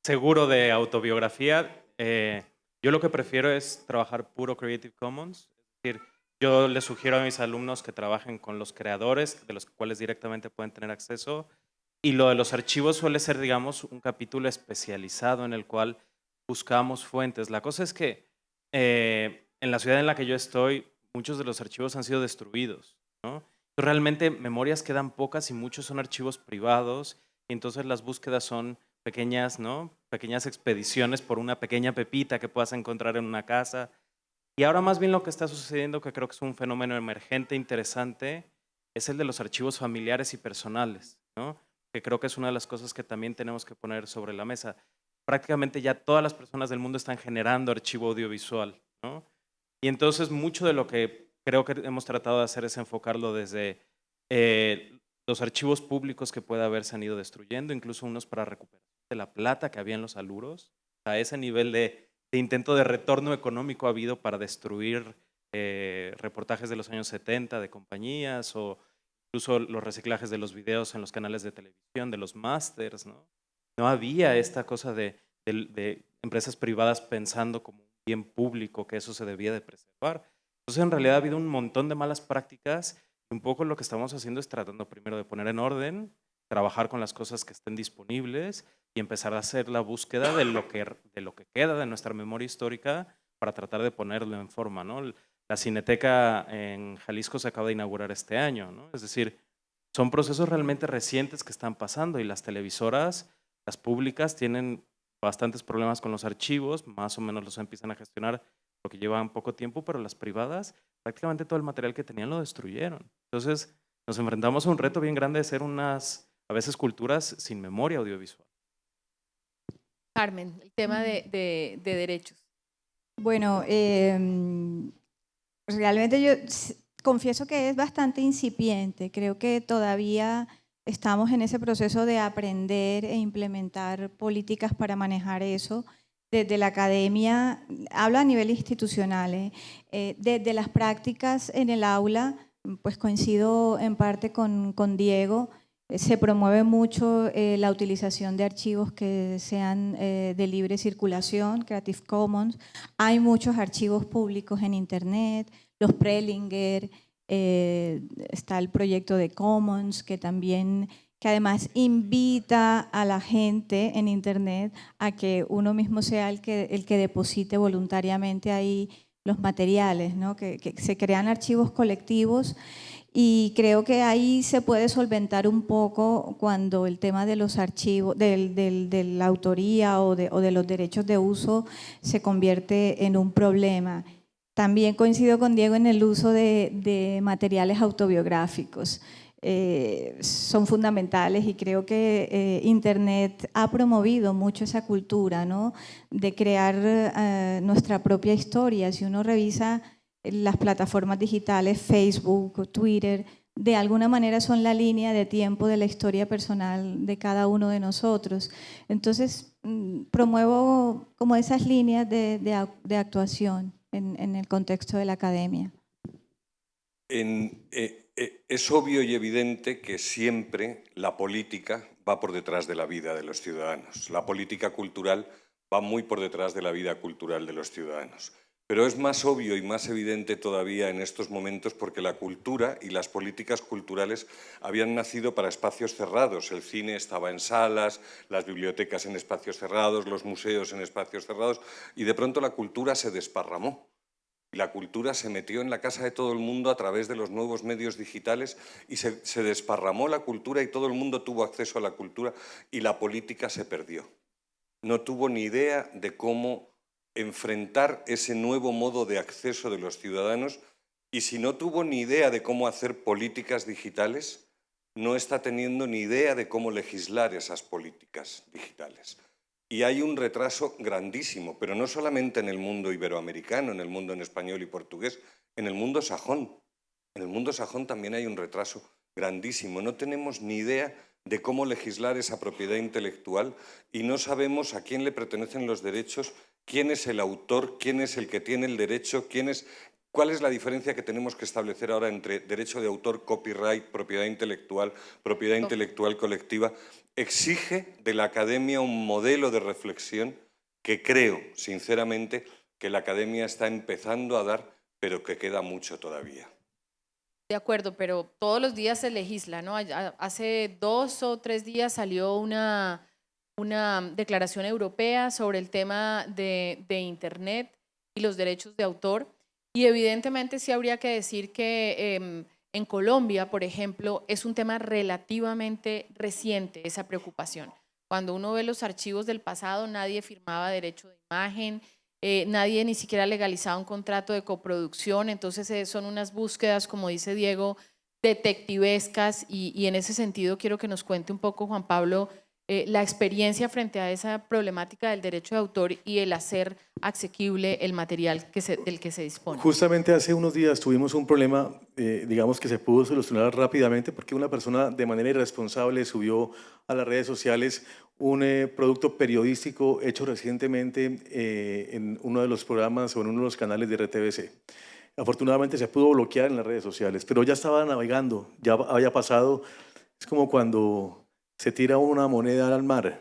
seguro de autobiografía. Yo lo que prefiero es trabajar puro Creative Commons. Es decir, yo les sugiero a mis alumnos que trabajen con los creadores, de los cuales directamente pueden tener acceso. Y lo de los archivos suele ser, digamos, un capítulo especializado en el cual buscamos fuentes. La cosa es que en la ciudad en la que yo estoy, muchos de los archivos han sido destruidos, ¿no? Realmente memorias quedan pocas y muchos son archivos privados, y entonces las búsquedas son pequeñas, ¿no? Pequeñas expediciones por una pequeña pepita que puedas encontrar en una casa. Y ahora más bien lo que está sucediendo, que creo que es un fenómeno emergente interesante, es el de los archivos familiares y personales, ¿no? Que creo que es una de las cosas que también tenemos que poner sobre la mesa. Prácticamente ya todas las personas del mundo están generando archivo audiovisual, ¿no? Y entonces mucho de lo que creo que hemos tratado de hacer es enfocarlo desde los archivos públicos que puede haber se han ido destruyendo, incluso unos para recuperar de la plata que había en los aluros. A ese nivel de intento de retorno económico ha habido para destruir reportajes de los años 70 de compañías, o incluso los reciclajes de los videos en los canales de televisión, de los másters, ¿no? No había esta cosa de empresas privadas pensando como un bien público que eso se debía de preservar. Entonces, en realidad ha habido un montón de malas prácticas, y un poco lo que estamos haciendo es tratando primero de poner en orden, trabajar con las cosas que estén disponibles y empezar a hacer la búsqueda de lo que queda de nuestra memoria histórica para tratar de ponerlo en forma, ¿no? La Cineteca en Jalisco se acaba de inaugurar este año, ¿no? Es decir, son procesos realmente recientes que están pasando, y las televisoras, las públicas, tienen bastantes problemas con los archivos, más o menos los empiezan a gestionar porque llevan poco tiempo, pero las privadas prácticamente todo el material que tenían lo destruyeron. Entonces nos enfrentamos a un reto bien grande de ser unas, a veces, culturas sin memoria audiovisual. Carmen, el tema de derechos. Bueno, realmente yo confieso que es bastante incipiente. Creo que todavía estamos en ese proceso de aprender e implementar políticas para manejar eso. Desde la academia, hablo a nivel institucional, desde las prácticas en el aula, pues coincido en parte con Diego, se promueve mucho la utilización de archivos que sean de libre circulación, Creative Commons. Hay muchos archivos públicos en Internet, los Prelinger, está el proyecto de Commons, que además invita a la gente en Internet a que uno mismo sea el que deposite voluntariamente ahí los materiales, ¿no? Que se crean archivos colectivos, y creo que ahí se puede solventar un poco cuando el tema de los archivos, de la autoría o de los derechos de uso se convierte en un problema. También coincido con Diego en el uso de materiales autobiográficos. Son fundamentales, y creo que Internet ha promovido mucho esa cultura, ¿no? De crear nuestra propia historia. Si uno revisa las plataformas digitales, Facebook, Twitter, de alguna manera son la línea de tiempo de la historia personal de cada uno de nosotros. Entonces, promuevo como esas líneas de actuación en el contexto de la academia. Es obvio y evidente que siempre la política va por detrás de la vida de los ciudadanos. La política cultural va muy por detrás de la vida cultural de los ciudadanos. Pero es más obvio y más evidente todavía en estos momentos porque la cultura y las políticas culturales habían nacido para espacios cerrados. El cine estaba en salas, las bibliotecas en espacios cerrados, los museos en espacios cerrados, y de pronto la cultura se desparramó. Y la cultura se metió en la casa de todo el mundo a través de los nuevos medios digitales, y se desparramó la cultura y todo el mundo tuvo acceso a la cultura, y la política se perdió. No tuvo ni idea de cómo enfrentar ese nuevo modo de acceso de los ciudadanos, y si no tuvo ni idea de cómo hacer políticas digitales, no está teniendo ni idea de cómo legislar esas políticas digitales. Y hay un retraso grandísimo, pero no solamente en el mundo iberoamericano, en el mundo en español y portugués, en el mundo sajón. En el mundo sajón también hay un retraso grandísimo. No tenemos ni idea de cómo legislar esa propiedad intelectual y no sabemos a quién le pertenecen los derechos, quién es el autor, quién es el que tiene el derecho, cuál es la diferencia que tenemos que establecer ahora entre derecho de autor, copyright, propiedad intelectual colectiva. Exige de la academia un modelo de reflexión que creo, sinceramente, que la academia está empezando a dar, pero que queda mucho todavía. De acuerdo, pero todos los días se legisla, ¿no? Hace 2 o 3 días salió una declaración europea sobre el tema de Internet y los derechos de autor. Y evidentemente sí habría que decir que en Colombia, por ejemplo, es un tema relativamente reciente esa preocupación. Cuando uno ve los archivos del pasado, nadie firmaba derecho de imagen, nadie ni siquiera legalizaba un contrato de coproducción, entonces son unas búsquedas, como dice Diego, detectivescas y en ese sentido quiero que nos cuente un poco, Juan Pablo, la experiencia frente a esa problemática del derecho de autor y el hacer asequible el material del que se dispone. Justamente hace unos días tuvimos un problema, digamos que se pudo solucionar rápidamente porque una persona de manera irresponsable subió a las redes sociales un producto periodístico hecho recientemente en uno de los programas o en uno de los canales de RTBC. Afortunadamente se pudo bloquear en las redes sociales, pero ya estaba navegando, ya había pasado, es como cuando se tira una moneda al mar,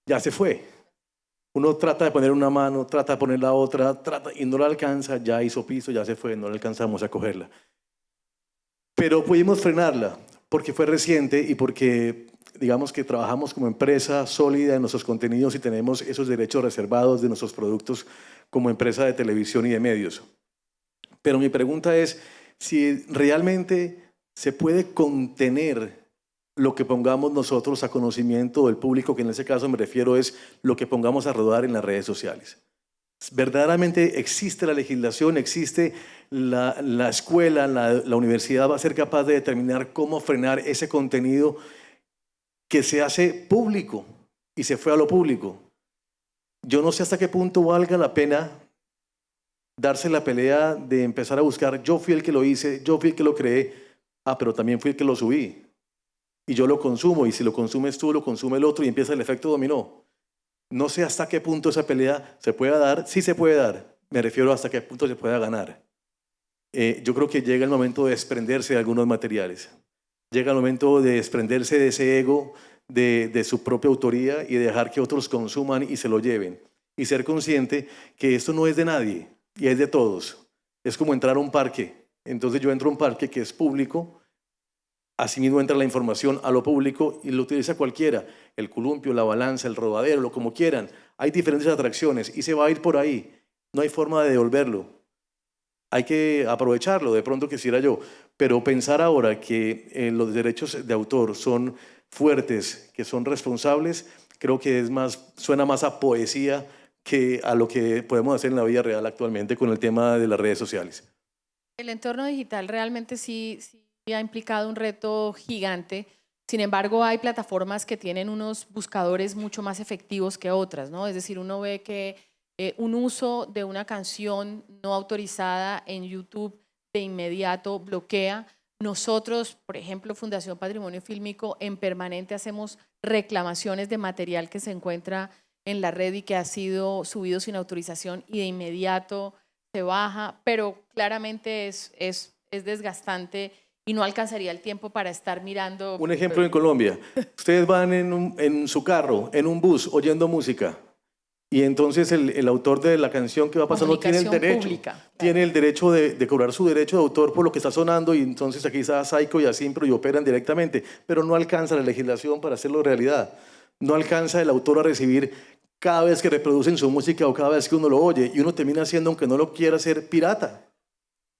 ya se fue. Uno trata de poner una mano, trata de poner la otra, y no la alcanza, ya hizo piso, ya se fue, no la alcanzamos a cogerla. Pero pudimos frenarla porque fue reciente y porque, digamos que trabajamos como empresa sólida en nuestros contenidos y tenemos esos derechos reservados de nuestros productos como empresa de televisión y de medios. Pero mi pregunta es si realmente se puede contener lo que pongamos nosotros a conocimiento del público, que en ese caso me refiero es lo que pongamos a rodar en las redes sociales. Verdaderamente existe la legislación, existe la escuela, la universidad va a ser capaz de determinar cómo frenar ese contenido que se hace público y se fue a lo público. Yo no sé hasta qué punto valga la pena darse la pelea de empezar a buscar, yo fui el que lo hice, yo fui el que lo creé, pero también fui el que lo subí. Y yo lo consumo, y si lo consumes tú, lo consume el otro, y empieza el efecto dominó. No sé hasta qué punto esa pelea se pueda dar, sí se puede dar, me refiero hasta qué punto se pueda ganar. Yo creo que llega el momento de desprenderse de algunos materiales, llega el momento de desprenderse de ese ego, de su propia autoría, y dejar que otros consuman y se lo lleven. Y ser consciente que esto no es de nadie, y es de todos. Es como entrar a un parque, entonces yo entro a un parque que es público, asimismo entra la información a lo público y lo utiliza cualquiera, el columpio, la balanza, el rodadero, lo como quieran. Hay diferentes atracciones y se va a ir por ahí. No hay forma de devolverlo. Hay que aprovecharlo, de pronto quisiera yo. Pero pensar ahora que los derechos de autor son fuertes, que son responsables, creo que suena más a poesía que a lo que podemos hacer en la vida real actualmente con el tema de las redes sociales. El entorno digital realmente sí ha implicado un reto gigante. Sin embargo, hay plataformas que tienen unos buscadores mucho más efectivos que otras, ¿no? Es decir, uno ve que un uso de una canción no autorizada en YouTube de inmediato bloquea. Nosotros, por ejemplo, Fundación Patrimonio Fílmico, en permanente hacemos reclamaciones de material que se encuentra en la red y que ha sido subido sin autorización y de inmediato se baja, pero claramente es desgastante y no alcanzaría el tiempo para estar mirando. Un ejemplo en Colombia. Ustedes van en su carro, en un bus, oyendo música. Y entonces el autor de la canción que va pasando tiene el derecho, pública, tiene el derecho de cobrar su derecho de autor por lo que está sonando, y entonces aquí está Saico y Asimpro y operan directamente, pero no alcanza la legislación para hacerlo realidad. No alcanza el autor a recibir cada vez que reproducen su música o cada vez que uno lo oye, y uno termina siendo, aunque no lo quiera hacer, pirata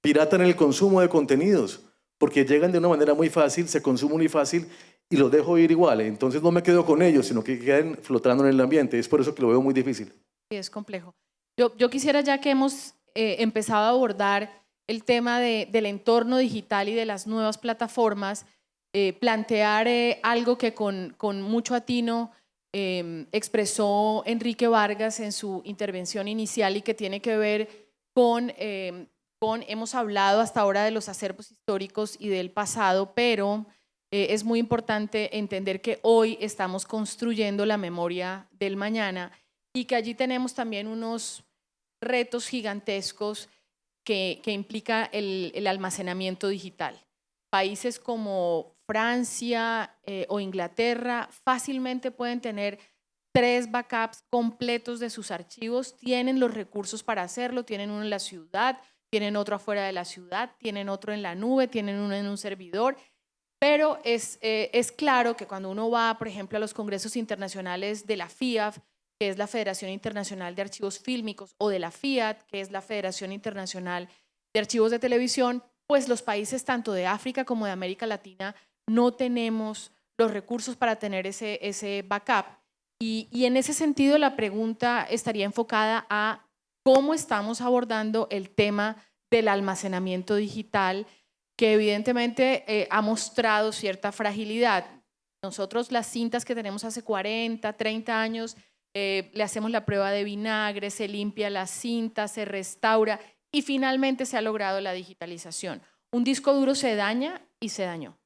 en el consumo de contenidos, porque llegan de una manera muy fácil, se consumen muy fácil y los dejo ir igual. Entonces no me quedo con ellos, sino que quedan flotando en el ambiente. Es por eso que lo veo muy difícil. Sí, es complejo. Yo quisiera, ya que hemos empezado a abordar el tema del entorno digital y de las nuevas plataformas, plantear algo que con mucho atino expresó Enrique Vargas en su intervención inicial y que tiene que ver con hemos hablado hasta ahora de los acervos históricos y del pasado, pero es muy importante entender que hoy estamos construyendo la memoria del mañana y que allí tenemos también unos retos gigantescos que implica el almacenamiento digital. Países como Francia o Inglaterra fácilmente pueden tener 3 backups completos de sus archivos, tienen los recursos para hacerlo, tienen uno en la ciudad, tienen otro afuera de la ciudad, tienen otro en la nube, tienen uno en un servidor, pero es claro que cuando uno va, por ejemplo, a los congresos internacionales de la FIAF, que es la Federación Internacional de Archivos Fílmicos, o de la FIAT, que es la Federación Internacional de Archivos de Televisión, pues los países tanto de África como de América Latina no tenemos los recursos para tener ese backup. Y en ese sentido la pregunta estaría enfocada a cómo estamos abordando el tema del almacenamiento digital, que evidentemente ha mostrado cierta fragilidad. Nosotros las cintas que tenemos hace 40, 30 años, le hacemos la prueba de vinagre, se limpia la cinta, se restaura y finalmente se ha logrado la digitalización. Un disco duro se daña y se dañó.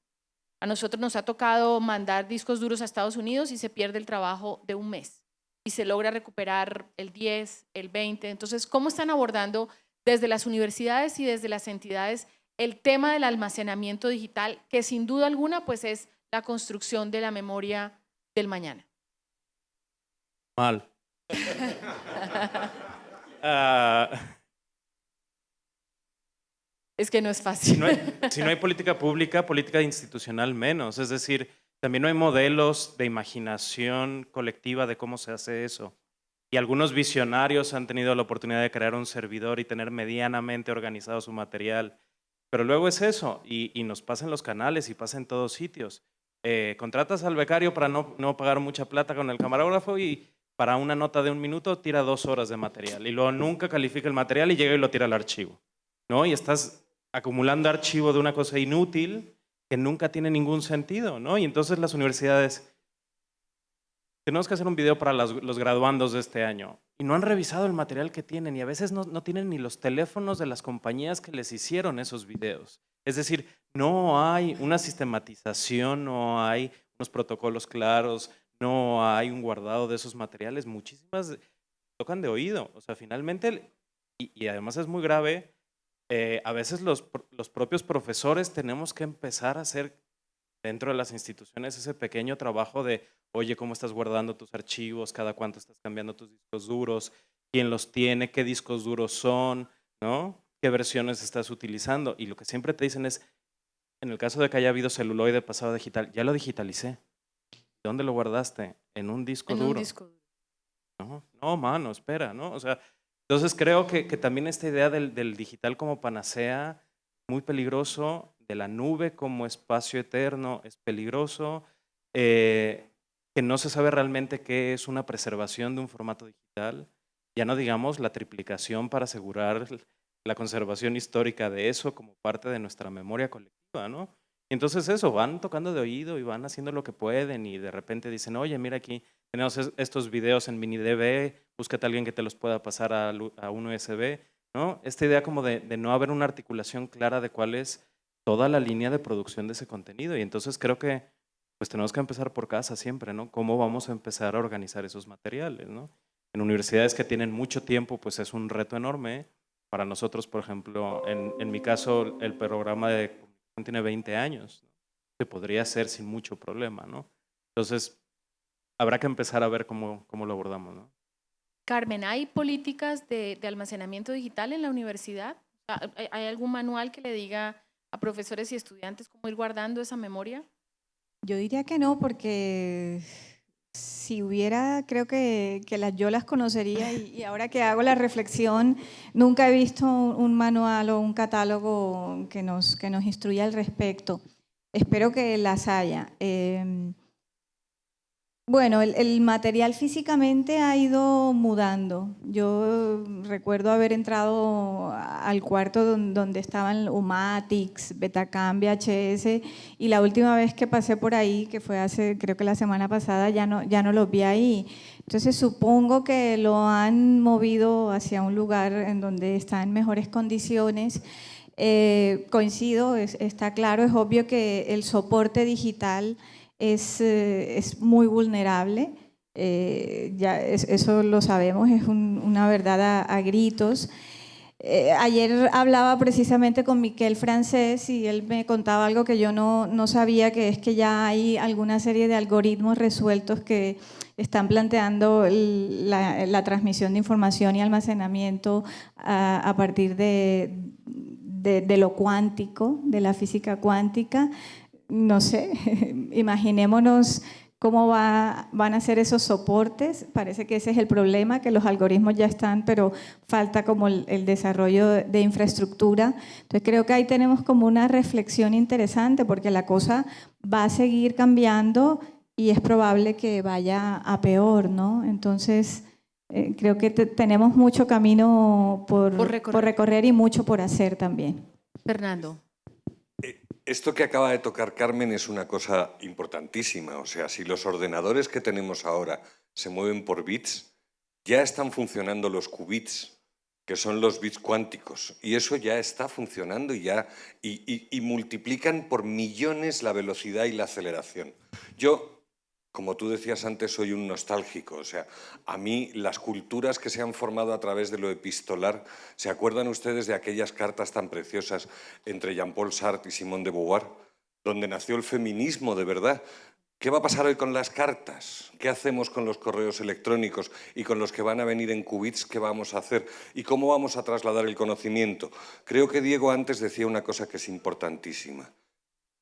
A nosotros nos ha tocado mandar discos duros a Estados Unidos y se pierde el trabajo de un mes y se logra recuperar el 10, el 20. Entonces, ¿cómo están abordando desde las universidades y desde las entidades el tema del almacenamiento digital, que sin duda alguna pues es la construcción de la memoria del mañana? Mal. Es que no es fácil. Si no hay política pública, política institucional menos. Es decir, también no hay modelos de imaginación colectiva de cómo se hace eso. Y algunos visionarios han tenido la oportunidad de crear un servidor y tener medianamente organizado su material. Pero luego es eso, y nos pasa en los canales y pasa en todos sitios. Contratas al becario para no pagar mucha plata con el camarógrafo y para una nota de 1 minuto tira 2 horas de material. Y luego nunca califica el material y llega y lo tira al archivo, ¿no? Y estás acumulando archivo de una cosa inútil que nunca tiene ningún sentido, ¿no? Y entonces las universidades, tenemos que hacer un video para los graduandos de este año y no han revisado el material que tienen y a veces no tienen ni los teléfonos de las compañías que les hicieron esos videos. Es decir, no hay una sistematización, no hay unos protocolos claros, no hay un guardado de esos materiales. Muchísimas tocan de oído. O sea, finalmente, y además es muy grave, a veces los propios profesores tenemos que empezar a hacer dentro de las instituciones ese pequeño trabajo de, oye, ¿cómo estás guardando tus archivos? ¿Cada cuánto estás cambiando tus discos duros? ¿Quién los tiene? ¿Qué discos duros son? ¿No? ¿Qué versiones estás utilizando? Y lo que siempre te dicen es, en el caso de que haya habido celuloide pasado a digital, ya lo digitalicé. ¿Dónde lo guardaste? En un disco duro. En un disco duro. No, mano, espera, ¿no? O sea, entonces creo que también esta idea del digital como panacea, muy peligroso, de la nube como espacio eterno, es peligroso, que no se sabe realmente qué es una preservación de un formato digital, ya no digamos la triplicación para asegurar la conservación histórica de eso como parte de nuestra memoria colectiva, ¿no? Y entonces eso, van tocando de oído y van haciendo lo que pueden y de repente dicen, oye, mira aquí tenemos estos videos en MiniDB, búscate a alguien que te los pueda pasar a un USB, ¿no? Esta idea como de no haber una articulación clara de cuál es toda la línea de producción de ese contenido. Y entonces creo que pues tenemos que empezar por casa siempre, ¿no? ¿Cómo vamos a empezar a organizar esos materiales, ¿no? En universidades que tienen mucho tiempo, pues es un reto enorme. Para nosotros, por ejemplo, en mi caso, el programa de comunicación tiene 20 años, ¿no? Se podría hacer sin mucho problema, ¿no? Entonces, habrá que empezar a ver cómo lo abordamos, ¿no? Carmen, ¿hay políticas de almacenamiento digital en la universidad? ¿Hay algún manual que le diga a profesores y estudiantes cómo ir guardando esa memoria? Yo diría que no, porque si hubiera, creo que yo las conocería y ahora que hago la reflexión, nunca he visto un manual o un catálogo que nos instruya al respecto. Espero que las haya. Bueno, el material físicamente ha ido mudando. Yo recuerdo haber entrado al cuarto donde estaban Umatics, Betacam, VHS, y la última vez que pasé por ahí, que fue creo que la semana pasada, ya no los vi ahí. Entonces supongo que lo han movido hacia un lugar en donde está en mejores condiciones. Coincido, está claro, es obvio que el soporte digital es muy vulnerable. Eso lo sabemos, es una verdad a gritos. Ayer hablaba precisamente con Miquel Francés y él me contaba algo que yo no sabía, que es que ya hay alguna serie de algoritmos resueltos que están planteando la transmisión de información y almacenamiento a partir de lo cuántico, de la física cuántica. No sé, imaginémonos cómo van a ser esos soportes. Parece que ese es el problema, que los algoritmos ya están, pero falta como el desarrollo de infraestructura. Entonces creo que ahí tenemos como una reflexión interesante, porque la cosa va a seguir cambiando y es probable que vaya a peor, ¿no? Entonces creo que tenemos mucho camino por recorrer y mucho por hacer también. Fernando. Esto que acaba de tocar Carmen es una cosa importantísima. O sea, si los ordenadores que tenemos ahora se mueven por bits, ya están funcionando los qubits, que son los bits cuánticos. Y eso ya está funcionando y multiplican por millones la velocidad y la aceleración. Yo, como tú decías antes, soy un nostálgico. O sea, a mí las culturas que se han formado a través de lo epistolar, ¿se acuerdan ustedes de aquellas cartas tan preciosas entre Jean-Paul Sartre y Simone de Beauvoir, donde nació el feminismo de verdad? ¿Qué va a pasar hoy con las cartas? ¿Qué hacemos con los correos electrónicos y con los que van a venir en qubits? ¿Qué vamos a hacer? ¿Y cómo vamos a trasladar el conocimiento? Creo que Diego antes decía una cosa que es importantísima.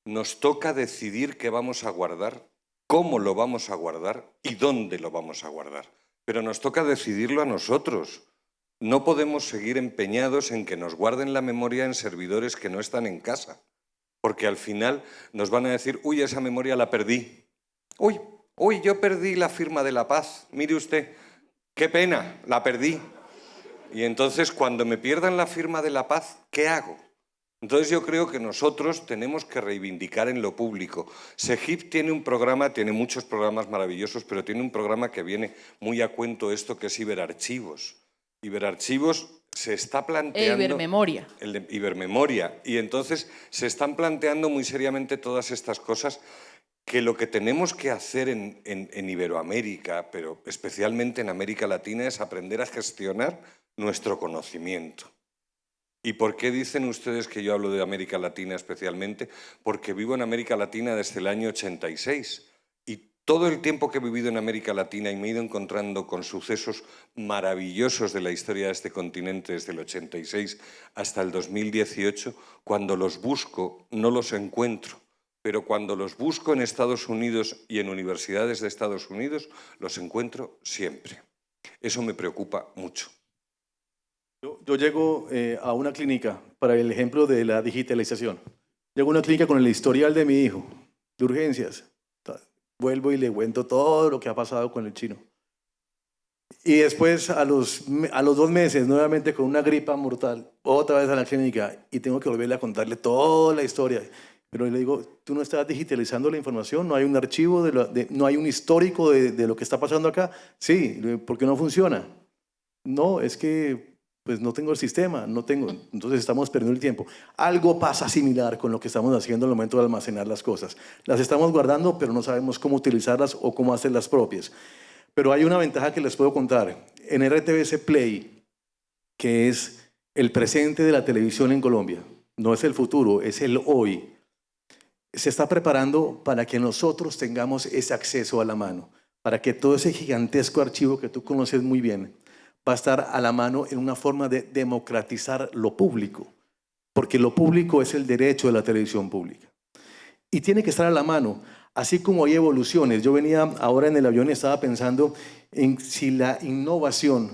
Nos toca decidir qué vamos a guardar, cómo lo vamos a guardar y dónde lo vamos a guardar. Pero nos toca decidirlo a nosotros. No podemos seguir empeñados en que nos guarden la memoria en servidores que no están en casa. Porque al final nos van a decir, uy, esa memoria la perdí. Uy, yo perdí la firma de la paz. Mire usted, qué pena, la perdí. Y entonces cuando me pierdan la firma de la paz, ¿qué hago? Entonces yo creo que nosotros tenemos que reivindicar en lo público. SEGIP tiene un programa, tiene muchos programas maravillosos, pero tiene un programa que viene muy a cuento esto, que es Iberarchivos. Iberarchivos se está planteando... Ibermemoria. El de Ibermemoria. Y entonces se están planteando muy seriamente todas estas cosas, que lo que tenemos que hacer en Iberoamérica, pero especialmente en América Latina, es aprender a gestionar nuestro conocimiento. ¿Y por qué dicen ustedes que yo hablo de América Latina especialmente? Porque vivo en América Latina desde el año 86 y todo el tiempo que he vivido en América Latina y me he ido encontrando con sucesos maravillosos de la historia de este continente desde el 86 hasta el 2018, cuando los busco no los encuentro, pero cuando los busco en Estados Unidos y en universidades de Estados Unidos los encuentro siempre. Eso me preocupa mucho. Yo llego a una clínica, para el ejemplo de la digitalización. Llego a una clínica con el historial de mi hijo, de urgencias. Vuelvo y le cuento todo lo que ha pasado con el chino. Y después, a los 2 meses, nuevamente con una gripa mortal, otra vez a la clínica, y tengo que volverle a contarle toda la historia. Pero le digo, ¿tú no estás digitalizando la información? ¿No hay un archivo, no hay un histórico de lo que está pasando acá? Sí, ¿por qué no funciona? No, es que... pues no tengo el sistema, no tengo, entonces estamos perdiendo el tiempo. Algo pasa similar con lo que estamos haciendo al momento de almacenar las cosas. Las estamos guardando, pero no sabemos cómo utilizarlas o cómo hacerlas propias. Pero hay una ventaja que les puedo contar. En RTBC Play, que es el presente de la televisión en Colombia, no es el futuro, es el hoy, se está preparando para que nosotros tengamos ese acceso a la mano, para que todo ese gigantesco archivo que tú conoces muy bien, va a estar a la mano en una forma de democratizar lo público, porque lo público es el derecho de la televisión pública. Y tiene que estar a la mano, así como hay evoluciones. Yo venía ahora en el avión y estaba pensando en si la innovación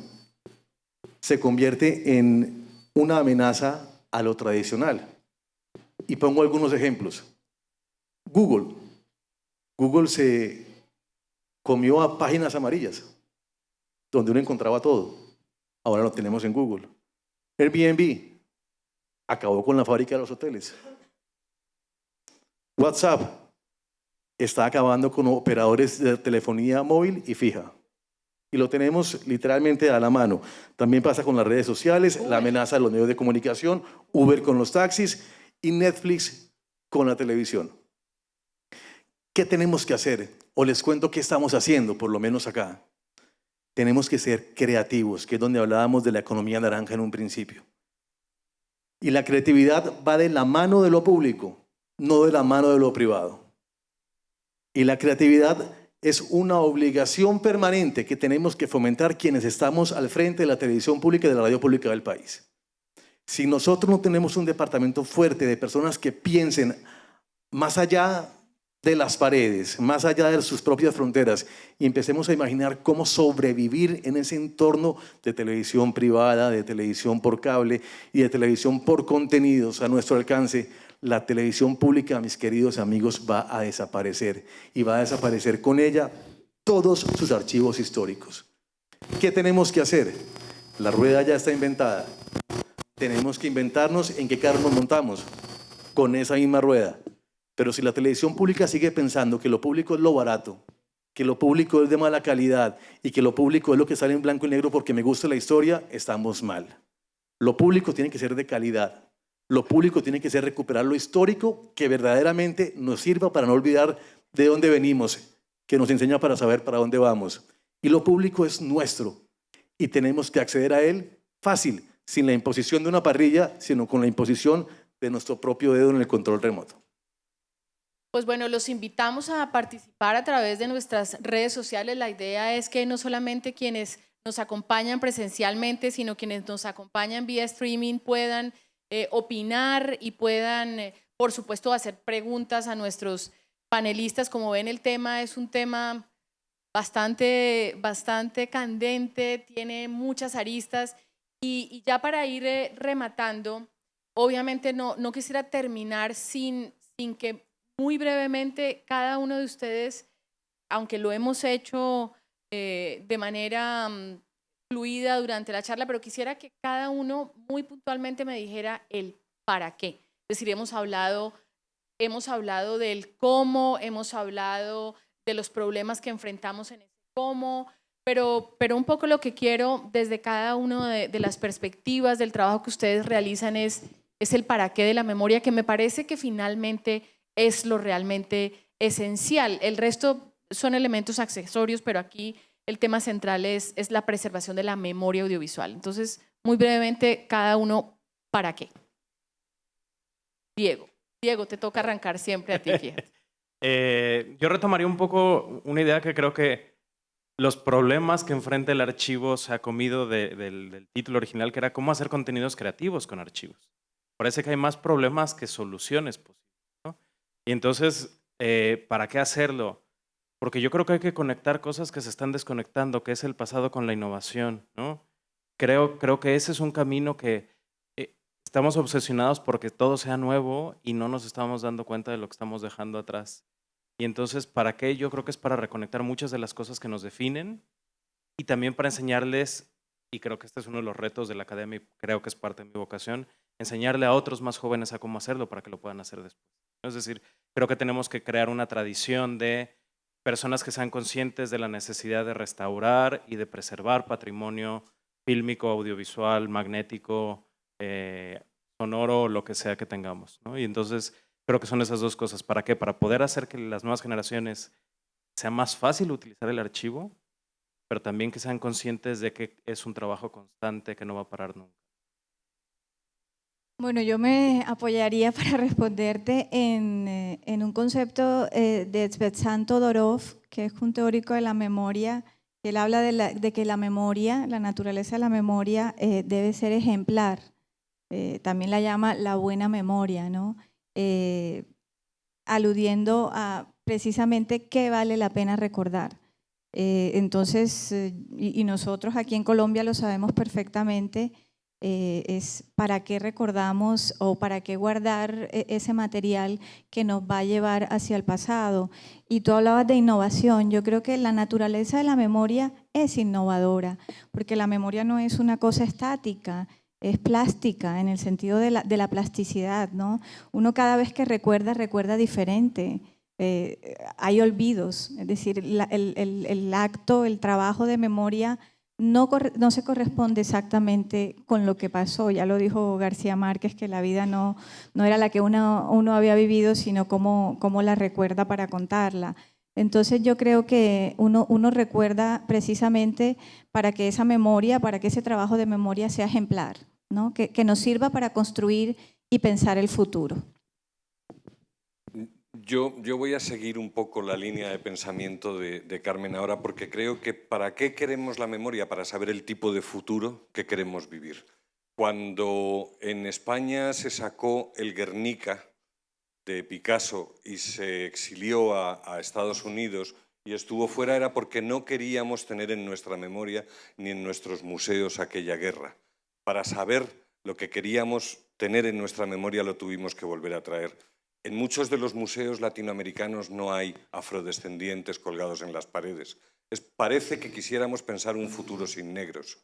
se convierte en una amenaza a lo tradicional. Y pongo algunos ejemplos. Google se comió a páginas amarillas, donde uno encontraba todo. Ahora lo tenemos en Google. Airbnb acabó con la fábrica de los hoteles. WhatsApp está acabando con operadores de telefonía móvil y fija. y lo tenemos literalmente a la mano. También pasa con las redes sociales, la amenaza de los medios de comunicación, Uber con los taxis y Netflix con la televisión. ¿Qué tenemos que hacer? O les cuento qué estamos haciendo, por lo menos acá. Tenemos que ser creativos, que es donde hablábamos de la economía naranja en un principio. Y la creatividad va de la mano de lo público, no de la mano de lo privado. Y la creatividad es una obligación permanente que tenemos que fomentar quienes estamos al frente de la televisión pública y de la radio pública del país. Si nosotros no tenemos un departamento fuerte de personas que piensen más allá de las paredes, más allá de sus propias fronteras, y empecemos a imaginar cómo sobrevivir en ese entorno de televisión privada, de televisión por cable y de televisión por contenidos a nuestro alcance, la televisión pública, mis queridos amigos, va a desaparecer, y va a desaparecer con ella todos sus archivos históricos. ¿Qué tenemos que hacer? La rueda ya está inventada. Tenemos que inventarnos en qué carro nos montamos con esa misma rueda. Pero si la televisión pública sigue pensando que lo público es lo barato, que lo público es de mala calidad y que lo público es lo que sale en blanco y negro porque me gusta la historia, estamos mal. Lo público tiene que ser de calidad. Lo público tiene que ser recuperar lo histórico que verdaderamente nos sirva para no olvidar de dónde venimos, que nos enseña para saber para dónde vamos. Y lo público es nuestro y tenemos que acceder a él fácil, sin la imposición de una parrilla, sino con la imposición de nuestro propio dedo en el control remoto. Pues bueno, los invitamos a participar a través de nuestras redes sociales. La idea es que no solamente quienes nos acompañan presencialmente, sino quienes nos acompañan vía streaming puedan opinar y puedan, por supuesto, hacer preguntas a nuestros panelistas. Como ven, el tema es un tema bastante candente, tiene muchas aristas y ya para ir rematando, obviamente no quisiera terminar sin que muy brevemente cada uno de ustedes, aunque lo hemos hecho de manera fluida durante la charla, pero quisiera que cada uno muy puntualmente me dijera el para qué. Es decir, hemos hablado del cómo, hemos hablado de los problemas que enfrentamos en ese cómo, pero un poco lo que quiero desde cada uno de las perspectivas del trabajo que ustedes realizan es el para qué de la memoria, que me parece que finalmente es lo realmente esencial. El resto son elementos accesorios, pero aquí el tema central es la preservación de la memoria audiovisual. Entonces, muy brevemente, cada uno, ¿para qué? Diego, te toca arrancar siempre a ti, fíjate. Yo retomaría un poco una idea que creo que los problemas que enfrenta el archivo se ha comido del título original, que era cómo hacer contenidos creativos con archivos. Parece que hay más problemas que soluciones posibles, ¿no? Y entonces, ¿para qué hacerlo? Porque yo creo que hay que conectar cosas que se están desconectando, que es el pasado con la innovación, ¿no? Creo que ese es un camino que estamos obsesionados porque todo sea nuevo y no nos estamos dando cuenta de lo que estamos dejando atrás. Y entonces, ¿para qué? Yo creo que es para reconectar muchas de las cosas que nos definen y también para enseñarles, y creo que este es uno de los retos de la academia y creo que es parte de mi vocación, enseñarle a otros más jóvenes a cómo hacerlo para que lo puedan hacer después. Es decir, creo que tenemos que crear una tradición de personas que sean conscientes de la necesidad de restaurar y de preservar patrimonio fílmico, audiovisual, magnético, sonoro, lo que sea que tengamos, ¿no? Y entonces creo que son esas dos cosas. ¿Para qué? Para poder hacer que las nuevas generaciones sea más fácil utilizar el archivo, pero también que sean conscientes de que es un trabajo constante que no va a parar nunca. Bueno, yo me apoyaría para responderte en un concepto de Tsvetan Todorov, que es un teórico de la memoria. Él habla de que la memoria, la naturaleza de la memoria debe ser ejemplar. También la llama la buena memoria, ¿no? Aludiendo a precisamente qué vale la pena recordar. Entonces, y nosotros aquí en Colombia lo sabemos perfectamente, es para qué recordamos o para qué guardar ese material que nos va a llevar hacia el pasado. Y tú hablabas de innovación. Yo creo que la naturaleza de la memoria es innovadora, porque la memoria no es una cosa estática, es plástica en el sentido de la plasticidad, ¿no? Uno cada vez que recuerda diferente. hay olvidos, es decir, el acto, el trabajo de memoria no se corresponde exactamente con lo que pasó. Ya lo dijo García Márquez, que la vida no era la que uno había vivido, sino cómo la recuerda para contarla. Entonces yo creo que uno recuerda precisamente para que esa memoria, para que ese trabajo de memoria sea ejemplar, ¿no? Que nos sirva para construir y pensar el futuro. Yo voy a seguir un poco la línea de pensamiento de Carmen ahora, porque creo que ¿para qué queremos la memoria? Para saber el tipo de futuro que queremos vivir. Cuando en España se sacó el Guernica de Picasso y se exilió a Estados Unidos y estuvo fuera, era porque no queríamos tener en nuestra memoria ni en nuestros museos aquella guerra. Para saber lo que queríamos tener en nuestra memoria lo tuvimos que volver a traer. En muchos de los museos latinoamericanos no hay afrodescendientes colgados en las paredes. Parece que quisiéramos pensar un futuro sin negros.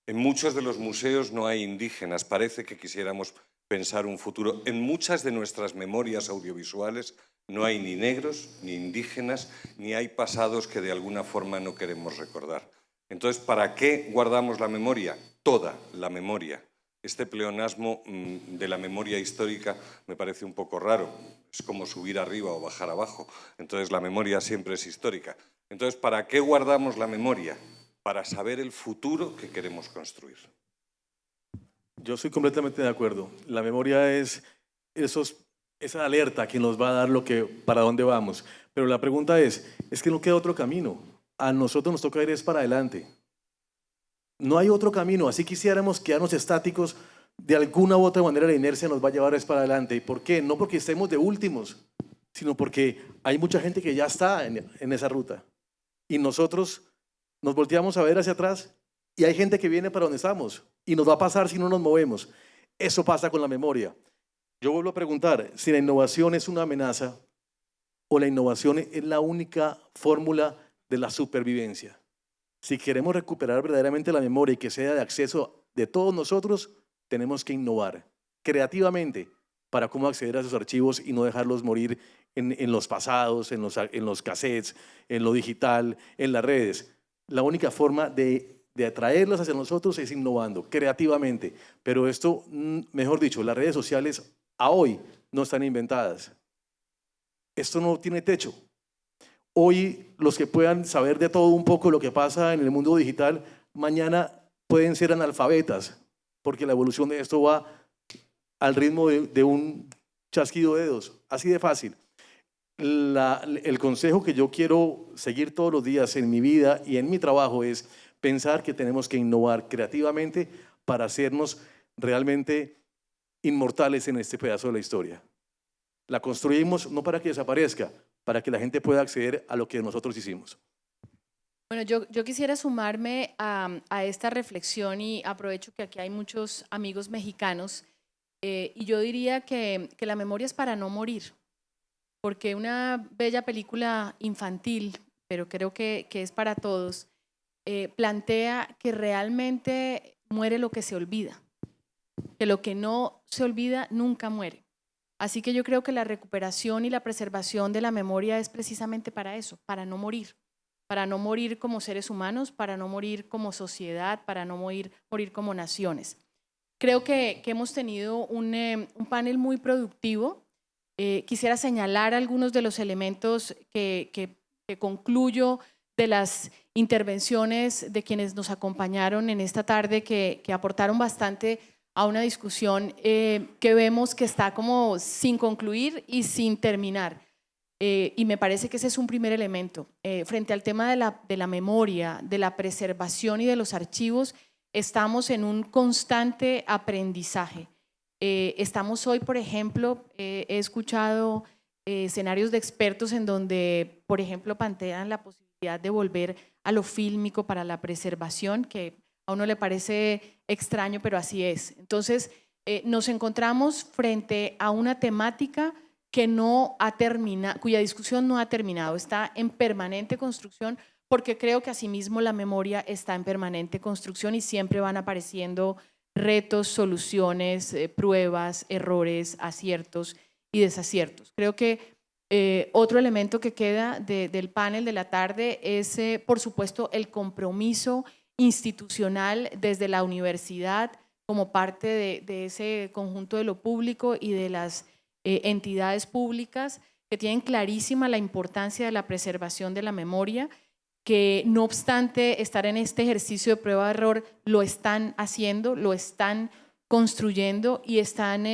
En muchos de los museos no hay indígenas. Parece que quisiéramos pensar un futuro. En muchas de nuestras memorias audiovisuales no hay ni negros, ni indígenas, ni hay pasados que de alguna forma no queremos recordar. Entonces, ¿para qué guardamos la memoria? Toda la memoria. Este pleonasmo de la memoria histórica me parece un poco raro. Es como subir arriba o bajar abajo. Entonces, la memoria siempre es histórica. Entonces, ¿para qué guardamos la memoria? Para saber el futuro que queremos construir. Yo estoy completamente de acuerdo. La memoria es esa alerta que nos va a dar para dónde vamos. Pero la pregunta es que no queda otro camino. A nosotros nos toca ir es para adelante. No hay otro camino. Así quisiéramos quedarnos estáticos, de alguna u otra manera la inercia nos va a llevar es para adelante. ¿Y por qué? No porque estemos de últimos, sino porque hay mucha gente que ya está en esa ruta. Y nosotros nos volteamos a ver hacia atrás y hay gente que viene para donde estamos y nos va a pasar si no nos movemos. Eso pasa con la memoria. Yo vuelvo a preguntar, si la innovación es una amenaza o la innovación es la única fórmula de la supervivencia. Si queremos recuperar verdaderamente la memoria y que sea de acceso de todos nosotros, tenemos que innovar creativamente para cómo acceder a esos archivos y no dejarlos morir en los pasados, en los cassettes, en lo digital, en las redes. La única forma de atraerlos hacia nosotros es innovando creativamente. Pero esto, mejor dicho, las redes sociales a hoy no están inventadas. Esto no tiene techo. Hoy los que puedan saber de todo un poco lo que pasa en el mundo digital, mañana pueden ser analfabetas, porque la evolución de esto va al ritmo de un chasquido de dedos, así de fácil. El consejo que yo quiero seguir todos los días en mi vida y en mi trabajo es pensar que tenemos que innovar creativamente para hacernos realmente inmortales en este pedazo de la historia. La construimos no para que desaparezca, para que la gente pueda acceder a lo que nosotros hicimos. Bueno, yo quisiera sumarme a esta reflexión y aprovecho que aquí hay muchos amigos mexicanos y yo diría que la memoria es para no morir, porque una bella película infantil, pero creo que es para todos, plantea que realmente muere lo que se olvida, que lo que no se olvida nunca muere. Así que yo creo que la recuperación y la preservación de la memoria es precisamente para eso, para no morir como seres humanos, para no morir como sociedad, para no morir como naciones. Creo que hemos tenido un panel muy productivo. Quisiera señalar algunos de los elementos que concluyo de las intervenciones de quienes nos acompañaron en esta tarde, que aportaron bastante a una discusión que vemos que está como sin concluir y sin terminar. Y me parece que ese es un primer elemento. Frente al tema de la memoria, de la preservación y de los archivos, estamos en un constante aprendizaje. Estamos hoy, por ejemplo, he escuchado escenarios de expertos en donde, por ejemplo, plantean la posibilidad de volver a lo fílmico para la preservación, que a uno le parece extraño, pero así es. Entonces, nos encontramos frente a una temática que no ha terminado, cuya discusión no ha terminado, está en permanente construcción, porque creo que asimismo la memoria está en permanente construcción y siempre van apareciendo retos, soluciones, pruebas, errores, aciertos y desaciertos. Creo que Otro elemento que queda del panel de la tarde es, por supuesto, el compromiso institucional desde la universidad como parte de ese conjunto de lo público y de las entidades públicas que tienen clarísima la importancia de la preservación de la memoria, que no obstante estar en este ejercicio de prueba de error, lo están haciendo, lo están construyendo y están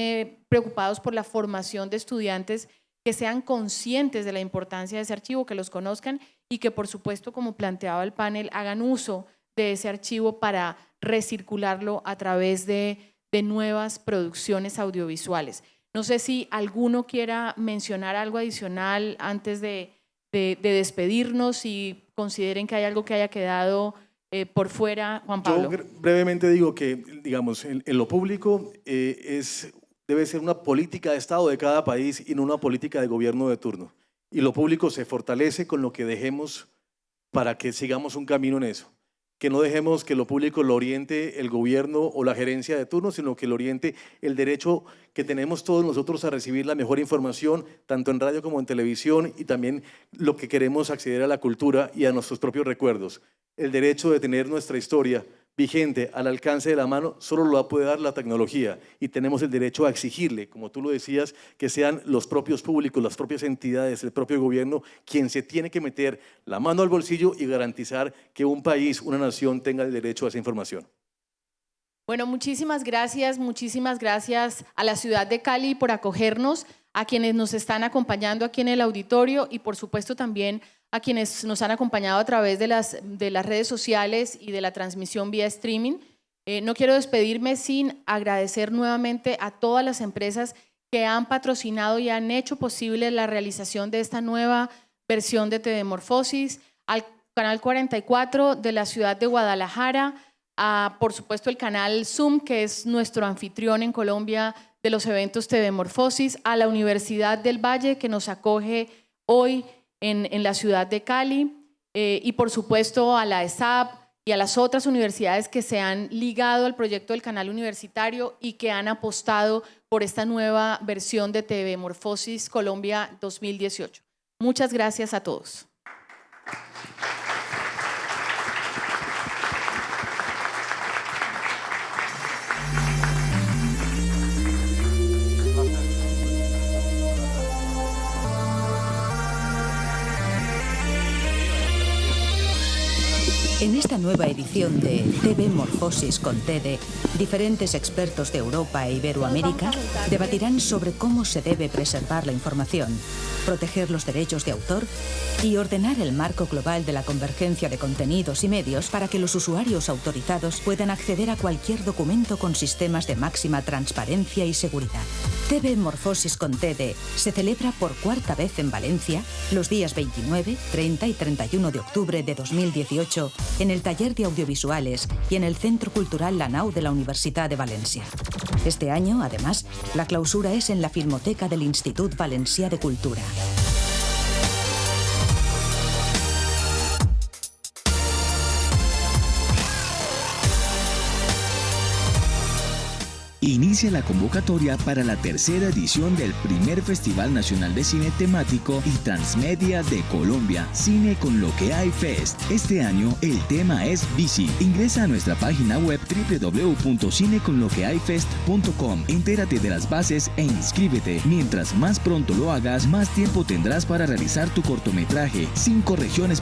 preocupados por la formación de estudiantes que sean conscientes de la importancia de ese archivo, que los conozcan y que, por supuesto, como planteaba el panel, hagan uso de ese archivo para recircularlo a través de nuevas producciones audiovisuales. No sé si alguno quiera mencionar algo adicional antes de despedirnos y consideren que hay algo que haya quedado por fuera. Juan Pablo. Yo brevemente digo que, digamos, en lo público debe ser una política de Estado de cada país y no una política de gobierno de turno. Y lo público se fortalece con lo que dejemos para que sigamos un camino en eso. Que no dejemos que lo público lo oriente el gobierno o la gerencia de turno, sino que lo oriente el derecho que tenemos todos nosotros a recibir la mejor información, tanto en radio como en televisión, y también lo que queremos acceder a la cultura y a nuestros propios recuerdos. El derecho de tener nuestra historia vigente al alcance de la mano solo lo puede dar la tecnología, y tenemos el derecho a exigirle, como tú lo decías, que sean los propios públicos, las propias entidades, el propio gobierno quien se tiene que meter la mano al bolsillo y garantizar que un país, una nación tenga el derecho a esa información. Bueno, muchísimas gracias a la ciudad de Cali por acogernos, a quienes nos están acompañando aquí en el auditorio y por supuesto también a quienes nos han acompañado a través de las redes sociales y de la transmisión vía streaming. No quiero despedirme sin agradecer nuevamente a todas las empresas que han patrocinado y han hecho posible la realización de esta nueva versión de TV Morfosis, al Canal 44 de la ciudad de Guadalajara, a, por supuesto, el canal Zoom, que es nuestro anfitrión en Colombia de los eventos TV Morfosis, a la Universidad del Valle, que nos acoge hoy en la ciudad de Cali, y por supuesto a la ESAP y a las otras universidades que se han ligado al proyecto del canal universitario y que han apostado por esta nueva versión de TV Morfosis Colombia 2018. Muchas gracias a todos. En esta nueva edición de TV Morfosis con TEDE, diferentes expertos de Europa e Iberoamérica debatirán sobre cómo se debe preservar la información, proteger los derechos de autor y ordenar el marco global de la convergencia de contenidos y medios para que los usuarios autorizados puedan acceder a cualquier documento con sistemas de máxima transparencia y seguridad. TV Morfosis con TEDE se celebra por cuarta vez en Valencia los días 29, 30 y 31 de octubre de 2018 en el Taller de Audiovisuales y en el Centro Cultural La Nau de la Universitat de València. Este año, además, la clausura es en la Filmoteca del Institut Valencià de Cultura. Inicia la convocatoria para la tercera edición del primer Festival Nacional de Cine Temático y Transmedia de Colombia, Cine con lo que hay Fest. Este año el tema es Bici. Ingresa a nuestra página web www.cineconloquehayfest.com. Entérate de las bases e inscríbete. Mientras más pronto lo hagas, más tiempo tendrás para realizar tu cortometraje, sin correcciones